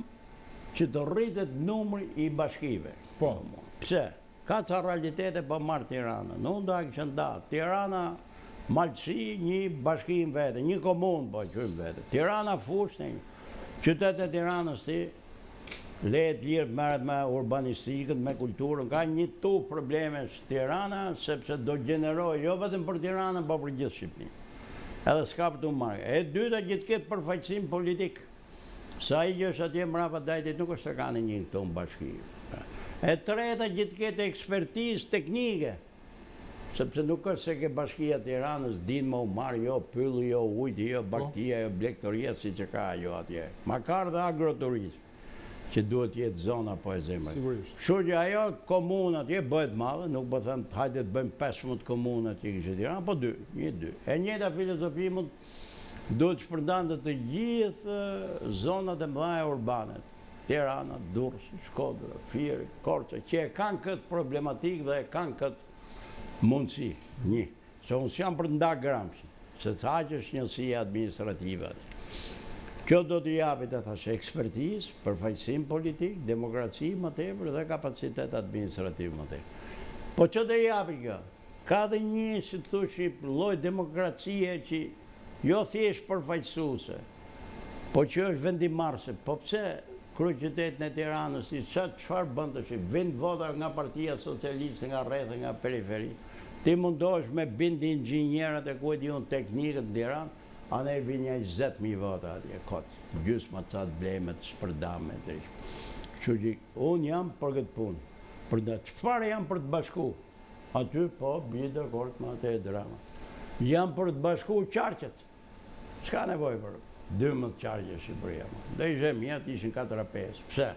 që të rritet numri i bashkive. Po. Pse? Ka ca realitete po marrë Tirana. Unë do a kështë nda. Tirana, Malçi, një bashkim vete, një komunë po qëjmë vete. Tirana Fushë, qytetet e Tiranës ti, lehet lirë merret me urbanistikën, me kulturën, ka një tuf problemesh Tirana, sepse do gjeneroj, jo vetëm për Tiranën, po për gjithë Shqipërinë. Edhe s'ka për të marrë. E dyta që të ketë përfaqësim politik. Sa i që është atje mbrapa dajtit nuk është se ka në një këto në bashki. E treta që të ketë ekspertizë teknike, sepse nuk është se ke bashkia Tiranës din më u marrë, jo pyllu, jo ujti, jo baktia, jo blektoria, si që ka jo atje. Makar dhe agroturizm, që duhet jetë zona po e zemrë. Sigurisht. Kështu që ajo komunë atje bëhet madhe, nuk po them hajde të bëjmë 15 komunë atje kështë Tiranë, po 2, 1-2. E njëta filozofi duhet shpërndante të gjithë zonat e mëdha urbanet. Tirana, Durrës, Shkodra, Fieri, Korça, që e kanë këtë problematikë dhe e kanë këtë mundësi. Një, se unë s'jam për të nda Gramsci, se të haqë është njësia administrative. Kjo do të japi të thashe ekspertizë, përfaqësim politik, demokraci më tepër dhe kapacitet administrativ më tepër. Po që do japi kjo? Ka dhe një, si të thushi, lloj demokracie që jo thjesht përfaqësuese, po që është vendimarrëse. Po pse kryeqytetin e Tiranës, çfarë bën tash? Vind vota nga Partia Socialiste, nga rreth, nga periferi. Ti mundohesh me bindi inxhinierët e ku e diun teknikët në Tiranë, anë vjen 20.000 vota atje kot. Gjysma ca të blemet, shpërdamet. Kështu që unë jam për këtë punë. Për çfarë jam për të bashku? Aty po bie dakord me atë drama. Jam për të bashku qarqet. S'ka nevojë për 12 qarqe Shqipëria. Dhe ishe mjetë ishin 4-5. Pse?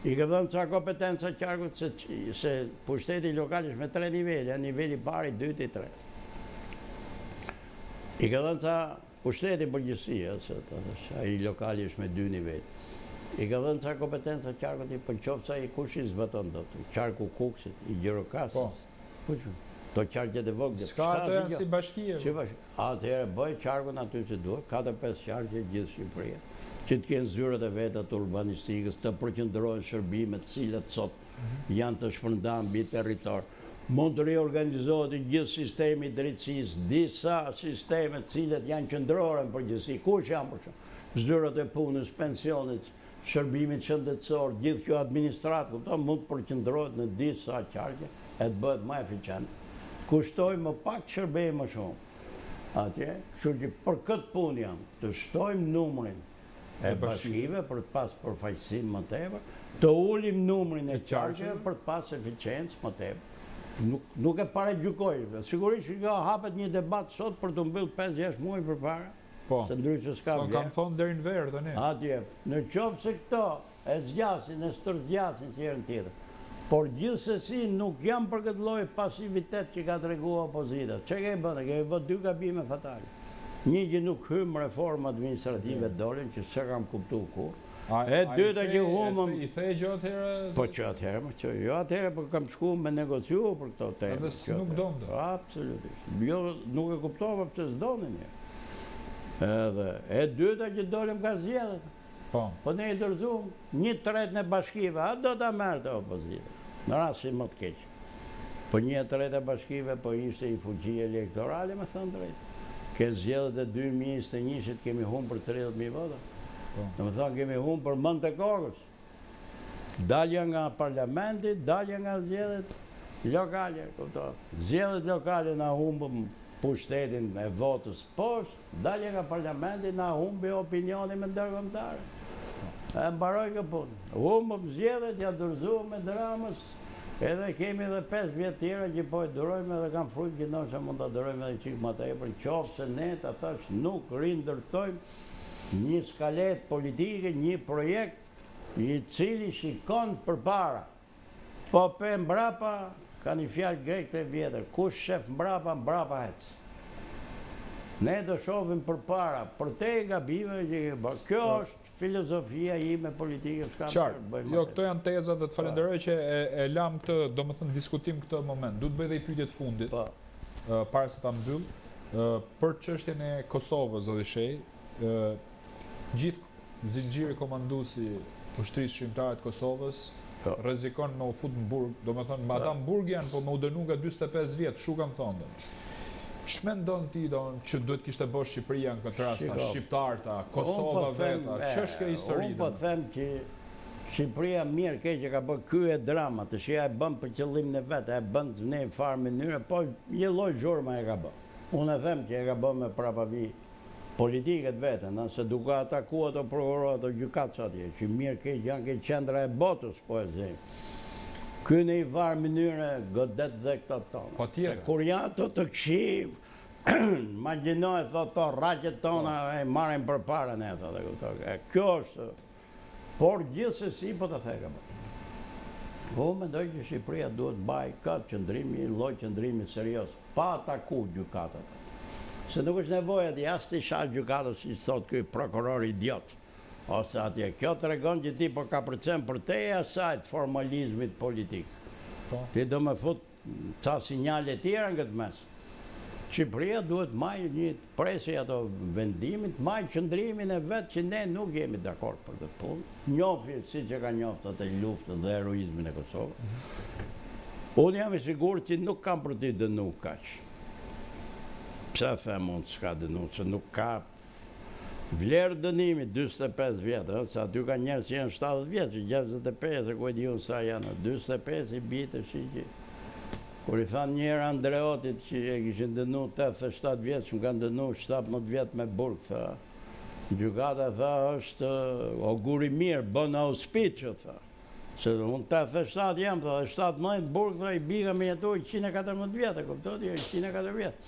I ka dhënë ca kompetenca qarkut se pushteti lokal është me 3 nivele, niveli pari, 2 i 3. I ka dhënë ca pushteti përgjithësia, se ai lokali është me 2 nivele. I ka dhënë ca kompetenca qarkut i përqofsa i kush i zbaton dot. Qarku Kuksit, i Gjirokastës. Kush? To qarqet e vogla. S'ka ato janë si bashkie. Si bashkie. Atëherë bëj qarkun aty që duhet, 4-5 qarqe gjithë Shqipëria, që të kenë zyrat e veta të urbanistikës, të përqendrohen shërbimet, cilat sot janë të shpërndarë mbi territor. Mund të riorganizohet i gjithë sistemi i drejtësisë, disa sisteme të cilat janë qendrore në përgjithësi. Kush janë për shkak? Zyrat e punës, pensionit, shërbimit shëndetësor, gjithë kjo administratë, kupton, mund të përqendrohet në disa qarqe e të bëhet më eficiente. Kushtoj më pak, shërbej më shumë. Atje, kështu që për këtë punë jam, të shtojmë numrin e bashkive për të pas përfaqësim më tepër, të ulim numrin e qarqeve për të pas eficiencë më tepër. Nuk e paragjykoj. Sigurisht që hapet një debat sot për të mbyllë 5-6 muaj përpara. Po. Se ndryshe s'ka vlerë. Kam thonë deri në verë tani. Atje, në qoftë se këto e zgjasin, e stërzgjasin si herën tjetër. Por gjithsesi nuk jam për këtë lloj pasivitet që ka treguar opozita. Çe ke bënë? Ke bërë 2 gabime fatale. Një që nuk hym reforma administrative dolën që s'e kam kuptuar kur. E dyta që humëm. I the gjë atëherë? Po që atëherë, më që jo atëherë po kam shkuar me negociu për këto temë. Edhe nuk donte. Absolutisht. Jo, nuk e kuptova pse s'donin. Edhe e dyta që dolëm ka zgjedhjet. Po ne i dorëzuam 1/3 në bashkive, a do ta merrte opozita? Në rast që më të keq. Po 1/3 e bashkive po ishte i fuqi elektorale, me thënë drejt. Ke zgjedhjet e 2021-shit kemi humbur për 30.000 vota. Në më thënë kemi humbur për mend të kokës. Dalja nga parlamenti, dalja nga zgjedhjet lokale, kupton. Zgjedhjet lokale na humbëm pushtetin e votës poshtë, dalja nga parlamenti na humbi opinioni me ndërkombëtar. E mbaroj këtë punë. Humbëm zgjedhjet, ja dorëzuam me dramës, Edhe kemi edhe 5 vjetë tjera që po e durojmë edhe kam frujt që që mund të durojmë edhe qikë më të e për qofë se ne të thash nuk rindërtojmë një skalet politike, një projekt i cili shikon për para. Po pe mbrapa, ka një fjalë grek të vjetër, kush shef mbrapa, mbrapa hecë. Ne do shofim për para, për te gabime që ke bërë. Kjo është filozofia ime politike. Qartë, jo, këto janë tezat dhe të falenderoj që e lam këtë, do më thënë, diskutim këtë moment. Du të bëj dhe i pyetjet fundit, para se ta mbyll, për çështjen e Kosovës, zoti Shej, gjithë zinxhiri komanduesi ushtrisë shqiptare të Kosovës rrezikon me u fut në burg, do më thënë, ma ata në burg janë, po me u dënu nga 45 vjetë, shu kam thonë. Ç'mendon ti që duhet kishte bërë Shqipëria në këtë rast, shqiptarta, Kosova veta, ç'është kjo histori? Unë po them që Shqipëria mirë keq që ka bërë ky e drama, të që ja e bën për qëllimin e vet, e bën në një farë mënyrë, po një lloj zhurma e ka bërë. Unë e them që e ka bërë me prapavi politiket vetën, nëse duke atakuar ato prokurorë, ato gjykatës atje, që mirë keq janë ke qendra e botës, po e zej. Ky në i varë mënyre godet dhe këto tonë. Po tjera. Kur janë ato të këshim, imagjinoj, thotë, raqet tona e marrin për para ne, thotë. Kjo është, por gjithsesi po të theka. Po mendoj që Shqipëria duhet baj këtë qëndrimi, lloj qëndrimi serios, pa ataku gjykatët. Se nuk është nevoja të jasë të shash gjykatës, si thotë ky prokuror idiot. Ose atje, kjo të regon që ti po ka përcen për te e asajt formalizmit politik. Ti do me fut ca sinjale tjera në këtë mes. Shqipëria duhet maj një presi ato vendimit, maj qëndrimin e vetë që ne nuk jemi dakord për këtë punë. Njofi si që ka njoftë atë luftën dhe heroizmin e Kosovë. Unë jam i sigur që nuk kam për ti dënu kaq. Pse them unë s'ka dënu, se nuk ka vlerë dënimi 45 vjetë, se aty ka njerës që janë 70 vjetë, 65, e ku e di unë sa janë, 45 i bitë shqyqi. Kur i thanë njerë Andreotit që e kishin dënu 87 vjetë, që më kanë dënu 17 vjetë me burg, tha. Gjykata tha është auguri mirë, bon auspicë, tha. Se unë 87 jam, tha, 17 burg, tha, i biga me jetu 114 vjetë, kuptoti, 104 vjetë.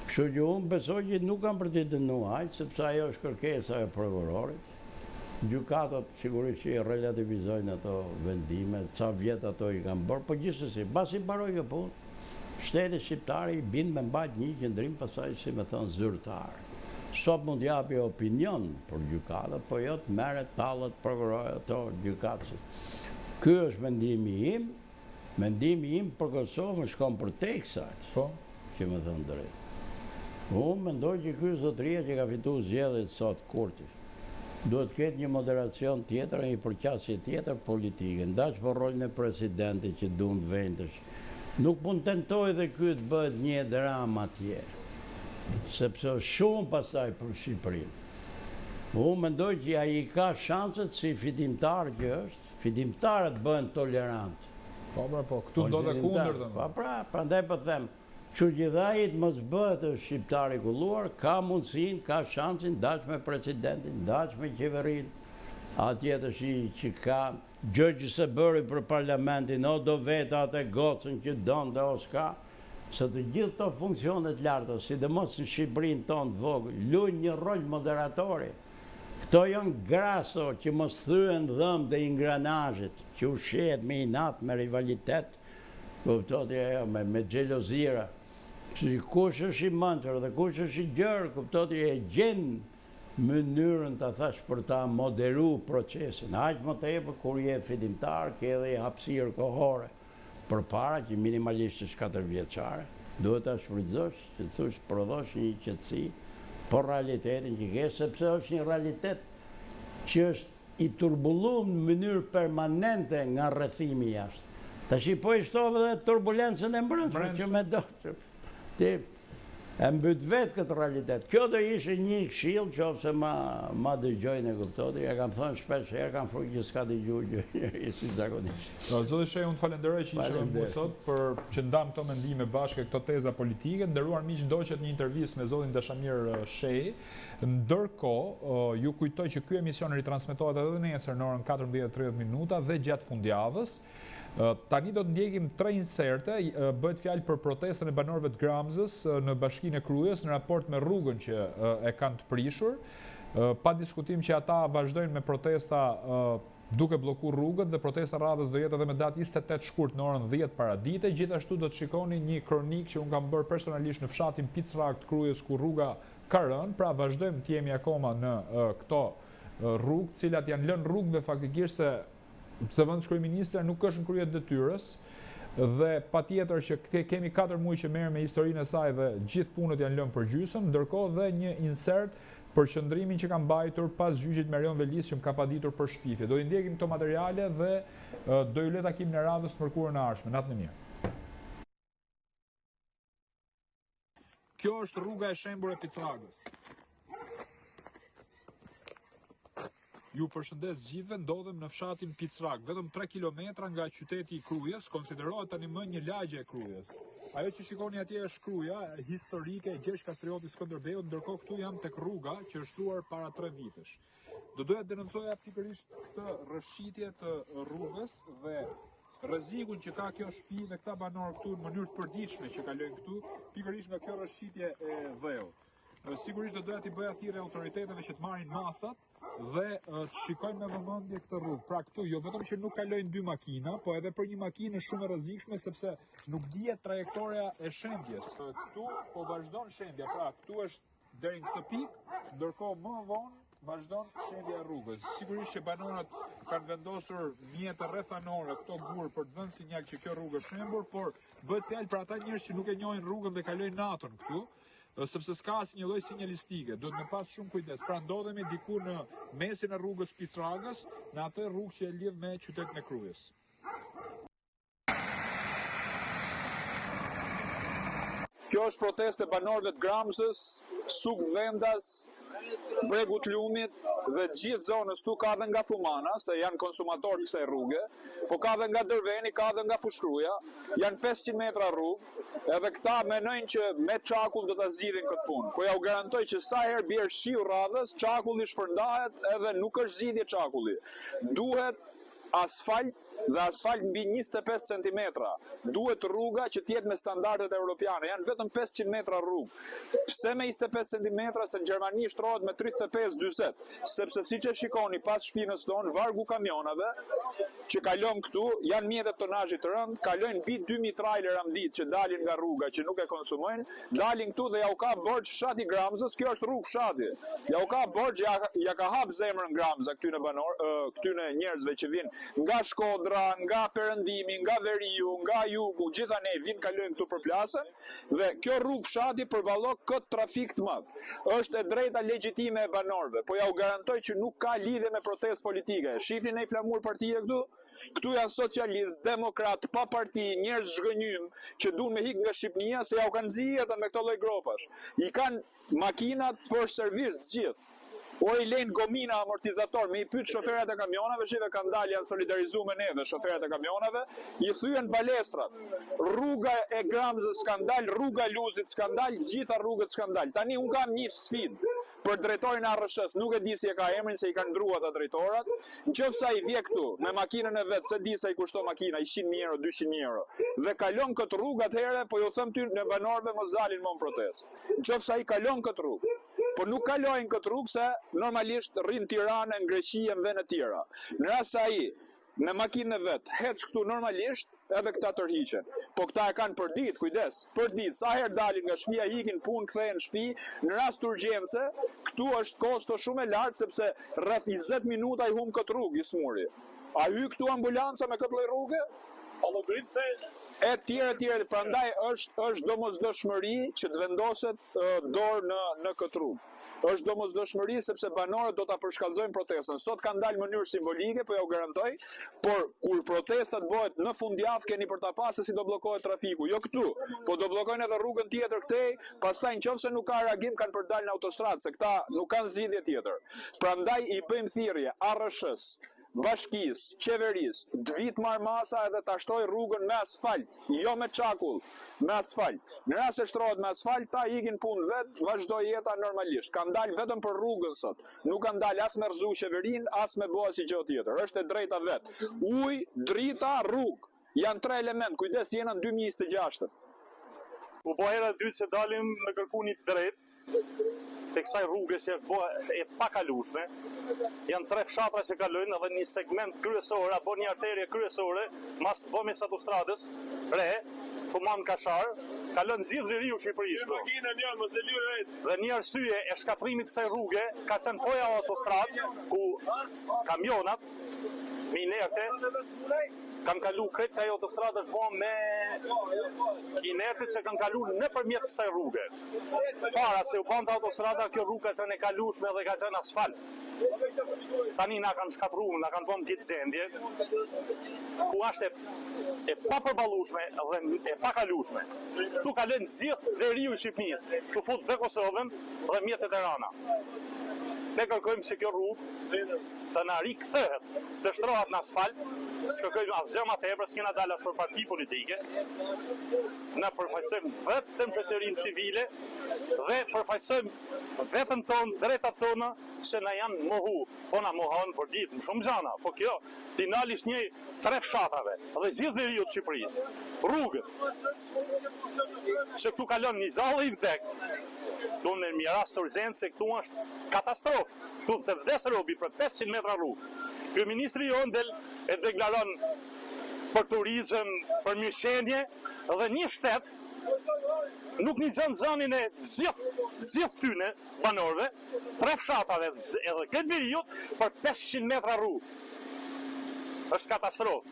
Kështu që unë besoj që nuk kam për të dënu aq, sepse ajo është kërkesa e prokurorit. Gjykatat sigurisht që i relativizojnë ato vendime, ca vjetë ato i kanë bërë, po gjithsesi, basi mbaroj kjo punë, shteti shqiptari i bind me mbajt një qëndrim pasaj, si me thënë, zyrtar. Sot mund japi opinion për gjykatat, po jo të merret tallet prokurorit ato gjykatësit. Ky është mendimi im për Kosovën shkon për teksat, që me thënë drejt. Unë mendoj që ky zotëria që ka fitu zgjedhjet sot Kurti, duhet ketë një moderacion tjetër, një përqasje tjetër politike, ndaç për rolin e presidentit që duhet vendësh. Nuk mund tentoj dhe ky të bëhet një drama tjerë, sepse shumë pastaj për Shqipërinë. Unë mendoj që ai ka shanset si fitimtar që është, fitimtarët bëhen tolerantë. Po, këtu do dhe kundër dhe. Prandaj po them, që gjithajit mos bëhet shqiptari kulluar, ka mundësin, ka shansin, dash me presidentin, dash me qeverin, atjetër që ka gjë që se bëri për parlamentin, o do veta atë gocën që donë dhe o s'ka, se të gjithë të funksionet lartë, sidomos në Shqipërinë tonë të vogël, luajnë një rol moderatori. Këto janë graso që mos thyen dhëmë dhe ingranazhit, që ushet me inat, me rivalitet, me xhelozira. Kush është i mëntër dhe kush është i gjërë, kuptoti e gjenë mënyrën të thash për ta moderu procesin. Aq më tepër kur je fitimtar, ke edhe hapësirë kohore. Përpara që minimalisht është 4 vjeçare, duhet ta shfrytëzosh, që të thosh prodhosh një qetësi për realitetin që ke, sepse është një realitet që është i turbulluar në mënyrë permanente nga rrethimi jashtë. Tash po i shtove dhe turbulencën e mbrëmshme që me do. E mbyt vetë këtë realitet. Kjo do ishe një këshill qofse ma dëgjojnë, e kuptoni. Ja kam thënë shpesh herë, kam frikë që s'ka dëgjuar gjë si zakonisht. Zoti Shej, unë falenderoj që ishe me mua sot për që ndam këto mendime bashkë, këto teza politike. Nderuar miq, ndoqet një intervistë me zotin Dashamir Shej. Ndërkohë, ju kujtoj që ky emision ritransmetohet edhe nesër në orën 14:30 minuta dhe gjatë fundjavës. Tani do të ndjekim 3 inserte, bëhet fjalë për protestën e banorëve të Gramzës në bashkinë e Krujës në raport me rrugën që e kanë të prishur. Pa diskutim që ata vazhdojnë me protesta duke bllokuar rrugët dhe protesta radhës do jetë edhe me datë 28 shkurt në orën 10 paradite. Gjithashtu do të shikoni një kronik që unë kam bërë personalisht në fshatin Picrag të Krujës ku rruga ka rënë, pra vazhdojmë të jemi akoma në këto rrugë, të cilat janë lënë rrugëve faktikisht se vend kryeministra nuk është në krye detyrës dhe patjetër që kemi 4 muaj që merrem me historinë e saj dhe gjithë punët janë lënë për gjysmë, ndërkohë dhe një insert për qëndrimin që ka mbajtur pas gjyqit me Erion Velis që më ka paditur për shpifje. Do i ndjekim këto materiale dhe do ju le takimin e radhës në mërkurën e ardhshme. Natën e mirë. Kjo është rruga e shembur e Picragës. Ju përshëndes gjithëve, ndodhem në fshatin Picrag, vetëm 3 kilometra nga qyteti i Krujës, konsiderohet tani më një lagje e Krujës. Ajo që shikoni atje është Kruja historike e Gjergj Kastrioti Skënderbeu, ndërkohë këtu jam tek rruga që është shtuar para 3 vitesh. Do doja të denoncoja pikërisht këtë rrëshqitje të rrugës dhe rrezikun që ka kjo shtëpi dhe këta banorë këtu në mënyrë të përditshme që kalojnë këtu, pikërisht nga kjo rrëshqitje e dheu. Sigurisht do doja t'i bëja thirrje autoriteteve që të marrin masat dhe të shikojnë me vëmendje këtë rrugë. Pra këtu jo vetëm që nuk kalojnë 2 makina, po edhe për një makinë shumë e rrezikshme sepse nuk dihet trajektoria e shembjes. Këtu po vazhdon shembja, pra këtu është deri në këtë pikë, ndërkohë më vonë vazhdon shembja e rrugës. Sigurisht që banorët kanë vendosur mjete rrethanore këto gur për të dhënë sinjal që kjo rrugë është shembur, por bëhet fjalë për ata njerëz që nuk e njohin rrugën dhe kalojnë natën këtu, sepse s'ka asnjë lloj sinjalistike, duhet me pas shumë kujdes. Pra ndodhemi diku në mesin e rrugës Picragës, në atë rrugë që e lidh me qytetin e Krujës. Kjo është protestë e banorëve të Gramzës, Suk Vendas, Bregu të Lumit dhe gjithë zonës tu, ka dhe nga Thumana, se janë konsumatorë të kësaj rrugë, po ka dhe nga Dërveni, ka dhe nga Fushkruja, janë 500 metra rrugë, edhe këta menojnë që me çakull do ta zgjidhin këtë punë. Po ja u garantoj që sa herë bjerë shiu radhës, çakulli shpërndahet edhe nuk është zgjidhje çakulli. Duhet asfalt dhe asfalt mbi 25 cm. Duhet rruga që tjetë me standardet europiane. Janë vetëm 500 metra rrugë. Pse me 25 cm, se në Gjermani shtrohet me 35-40, sepse si që shikoni pas shpinës tonë, vargu kamionave që kalon këtu, janë mjetet tonazhit të rënd, kalojnë mbi 2000 trailer amdit që dalin nga rruga që nuk e konsumojnë, dalin këtu dhe ja u ka borxh fshati Gramzës, kjo është rrugë fshati. Ja u ka borxh, ja ka hap zemrën Gramza këtyne njerëzve që vinë nga Shkodra, nga Perëndimi, nga Veriu, nga Jugu, gjitha ne vinë kalojnë këtu për plasën dhe kjo rrugë fshati përballon këtë trafik të madh. Është e drejta legjitime e banorëve, po ja u garantoj që nuk ka lidhje me protestë politike. Shifni ne flamur partie këtu? Këtu janë socialist, demokrat, pa parti, njerëz zhgënjym që duan me hik nga Shqipënia se ja u kanë nxjerrë me këto lloj gropash. I kanë makinat për servis të gjithë. O i lejnë gomina amortizator, me i pyet shoferat e kamionave, që kanë dalë janë solidarizu me neve, shoferat e kamionave, i thyen balestrat. Rruga e Gramzës skandal, rruga e Luzit skandal, gjitha rrugët skandal. Tani unë kam një sfidë për drejtorin e ARSH-s, nuk e di si e ka emrin se i kanë ndruar ata drejtorat. Nëse ai vjen këtu me makinën e vet, se di sa i kushton makina, 100.000 euro, 200.000 euro, dhe kalon këtë rrugë, atëherë po ju them ty në banorëve mos dalin më në protestë. Nëse ai kalon këtë rrugë, po nuk kalojnë këtë rrugë se normalisht rrin Tiranë, në Greqi, në vende të tjera. Në rast se ai me makinën e vet hec këtu normalisht, edhe këta tërhiqen. Po këta e kanë për ditë, kujdes, për ditë, sa herë dalin nga shtëpia, ikin punë, kthehen në shtëpi, në rast urgjencë, këtu është kosto shumë e lartë sepse rreth 20 minuta i humb këtë rrugë i smuri. A hy këtu ambulanca me këtë lloj rruge? e tjera, prandaj është domosdoshmëri që të vendoset dorë në këtë rrugë. Është domosdoshmëri sepse banorët do ta përshkallëzojnë protestën. Sot kanë dalë në mënyrë simbolike, po ja u garantoj, por kur protestat bëhet në fundjavë keni për ta pasur se si do bllokohet trafiku. Jo këtu, po do bllokojnë edhe rrugën tjetër këtej, pastaj nëse nuk ka reagim kanë për dalë në autostradë, se këta nuk kanë zgjidhje tjetër. Prandaj i bëjmë thirrje ARSH-s, bashkisë, qeverisë, të vit marr masa edhe ta shtoj rrugën me asfalt, jo me çakull, me asfalt. Në rast se shtrohet me asfalt, ta ikin punë vet, vazhdoj jeta normalisht. Kanë dalë vetëm për rrugën sot. Nuk kanë dalë as me rrezu qeverinë, as me bëu asgjë tjetër. Është e drejta vet. Ujë, drita, rrugë. Janë tre element. Kujdes, jena në 2026. U bo hera dytë që dalim me kërku një drejt të kësaj rrugës që e pakalueshme. Janë tre fshatra që kalojnë edhe një segment kryesor apo një arterie kryesore mas vëmjes autostradës re, Thuman Kashar, kalon gjithë veriu Shqipërisë. Dhe një arsye e shkatrimit kësaj rruge ka qenë poja autostradë ku kamionat me inerte kanë kalu krejt kësaj autostradë është bo me inertit që kanë kalu nëpërmjet kësaj rruge. Para se u bante autostrada, kjo rrugë ka qenë e kalueshme dhe ka qenë asfalt. Tani na kanë shkatruar, na kanë bën gjithë gjendje, ku është e papërballueshme dhe e pakalueshme. Tu kalon gjithë veriu i Shqipërisë, tu fut dhe Kosovën dhe mjetet e Rana. Ne kërkojmë se kjo rrugë të na rikthehet, të shtrohet në asfalt, s'kërkojmë asgjë më tepër, s'kena dalë as për parti politike. Ne përfaqësojmë vetëm shoqërinë civile dhe përfaqësojmë vetëm tonë, drejtat tona që na janë mohu. Po na mohon për ditë, më shumë gjana, po kjo ti nalish një tre fshatrave dhe gjithë veriut Shqipërisë. Rrugët që këtu kalon një zallë i vdek. Këtu në një rast urgjent se këtu është katastrofë. Këtu të vdes robi për 500 metra rrugë. Kryeministri jonë del e deklaron për turizëm, për mirëqenie dhe një shtet nuk një gjënë zanin e gjithë tyne banorëve, tre fshatave edhe këtë veriut për 500 metra rrugë. Është katastrofë.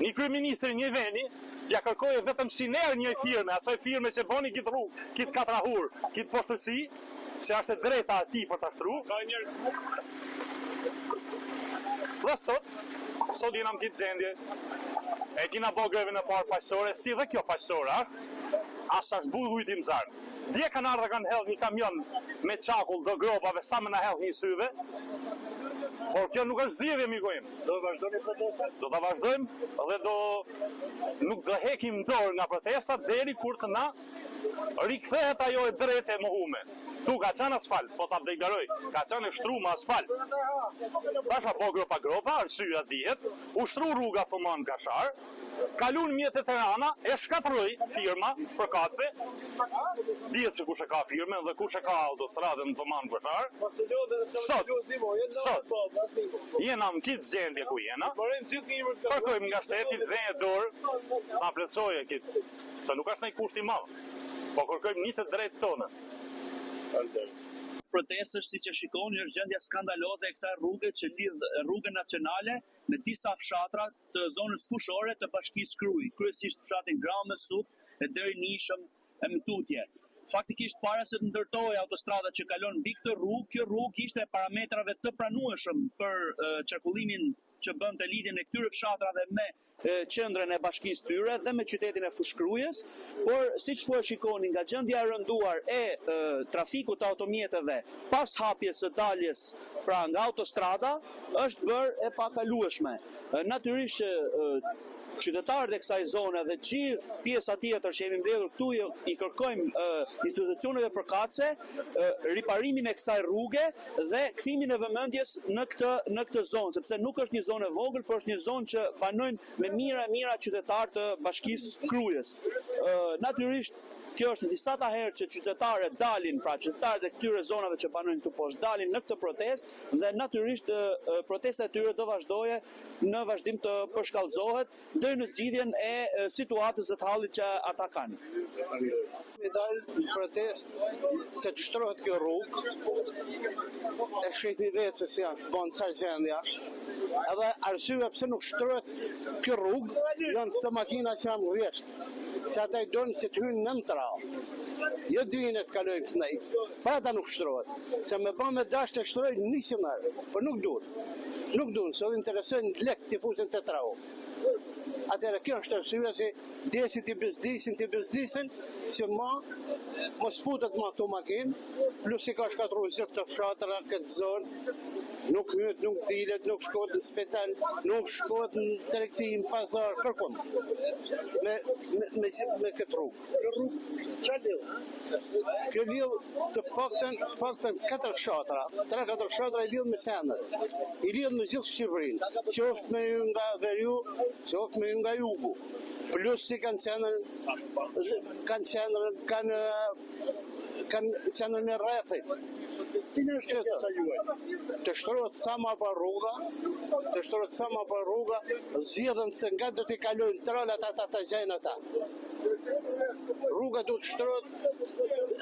Një kryeministri një veni ja kërkoje vetëm sinerë një firme, asoj firme që boni kitë rrugë, kitë katrahur, kitë poshtërsi, që është e drejta ati për të ashtru. Dhe sot jena më kitë gjendje, e kina bo grevin e parë paqësore, si dhe kjo paqësore është, asë është vujtim zartë. Dje kanë ardhë kanë hellë një kamion me çakull dhe gropave, sa më në hellë një syve, por kjo nuk është zgjidhje, mikojmë. Do të vazhdojmë protestat? Do të vazhdojmë dhe nuk do hekim dorë nga protestat deri kur të na rikthehet ajo e drejtë e mohume. Tu ka qenë asfalt, po ta deklaroj, ka qenë e shtru me asfalt. Pasha po gropa, arsyeja dihet, u shtru rruga Thuman Kashar, kalun mjetet e Rana, e shkatroi firma për kace, dihet se kush e ka firmen dhe kush e ka autostradën Thuman Kashar. Sot, jena në kitë gjendje ku jena, kërkojmë nga shteti dhe e dorë, ta plotësojë kitë, se nuk është një kusht i madh, po kërkojmë një të drejtë tonë. Protestës, si që shikoni, është gjendja skandaloze e kësaj rrugë që lidh rrugën nacionale me disa fshatra të zonës fushore të bashkisë Krujë, kryesisht fshatin Gramë, Sut e deri në Ishëm e Mtutje. Faktikisht para se të ndërtohej autostrada që kalon mbi këtë rrugë, kjo rrugë ishte parametrave të pranueshëm për qarkullimin që bënte lidhjen e këtyre fshatrave me qendrën e bashkisë tyre dhe me qytetin e Fushkrujës, por siç po e shikoni nga gjendja e rënduar e trafikut të automjeteve pas hapjes së daljes pra nga autostrada është bërë e pakalueshme. Natyrisht që qytetarët e kësaj zone dhe gjithë pjesa tjetër që jemi mbledhur këtu i kërkojmë institucioneve përkatëse riparimin e kësaj rruge dhe kthimin e vëmendjes në këtë zonë, sepse nuk është një zonë e vogël, por është një zonë që banojnë me mira qytetarë të bashkisë Krujës. Natyrisht Kjo është disa ta herë që qytetarët dalin, pra qytetarët e këtyre zonave që banojnë këtu poshtë dalin në këtë protestë dhe natyrisht protesta e tyre do vazhdoje në vazhdim të përshkallëzohet deri në zgjidhjen e situatës së hallit që ata kanë. Mi dalë në protest se të shtrohet kjo rrugë, e shqetni vetë se si janë bënë ca gjendë jashtë, edhe arsye pse nuk shtrohet kjo rrugë, janë këto makina që janë rrjeshtë, që ata i donë që të hynë nën trallë. Jo dyne të kalojnë kënej, pa ata nuk shtrohet, se me ba me dash të shtrojnë 100 euro, për nuk duhet. Nuk duhen, se u interesojnë lek të fuzën të trao. Atëherë kjo është arsye si desit i bizdisin, që mos futet ma këto makinë, plus i ka shkatru zëtë të fshatra këtë zonë, nuk hyet, nuk dilet, nuk shkohet në spital, nuk shkohet në tregti, në pazar, kërkon. Me këtë rrugë. Kjo rrugë, që lidhë? Kjo lidhë të paktën 4 fshatra, 3-4 fshatra i lidhë me sendet. I lidhë me gjithë Shqipërinë, qoftë me ju nga Veriu, qoftë me ju nga Jugu. Plus si kanë qenërën e rrethit. Cine është qëta juaj? Të shtrohet sa ma pa rruga, zgjedhën se nga do t'i kalojnë tralat ata të gjejnë ata. Rruga do të shtrohet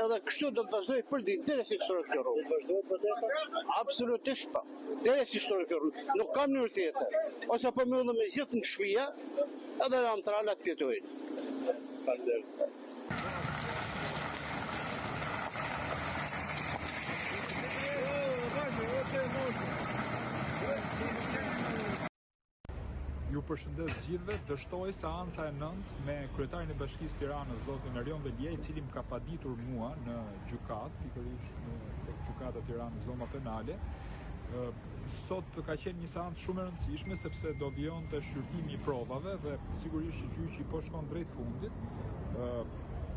edhe kështu do të vazhdoj për ditë, deri si shtrohet kjo rrugë. Vazhdohet protesta? Absolutisht po. Deri si shtrohet kjo rrugë. Nuk ka mënyrë tjetër. Ose po mbyllen me gjithë në shtëpia, edhe janë tralat të jetojnë. Ju përshëndes gjithëve, dështoj seanca e 9 me kryetarin e Bashkisë Tiranës, zotin Erion Velia, i cili më ka paditur mua në gjykatë, pikërisht në gjykata e Tiranës, zona penale. Sot ka qenë një seancë shumë e rëndësishme sepse do vijonte shqyrtimi i provave dhe sigurisht që gjyqi po shkon drejt fundit.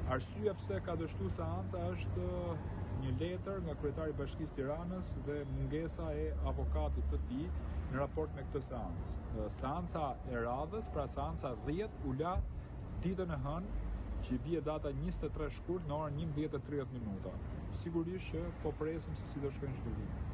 Arsyeja pse ka dështuar seanca është një letër nga kryetari i Bashkisë Tiranës dhe mungesa e avokatit të tij në raport me këtë seancë. Seanca e radhës, pra seanca 10, u la ditën e hënë, që i bie data 23 shkurt në orën 11:30 minuta. Sigurisht që po presim se si do shkojnë zhvillimet.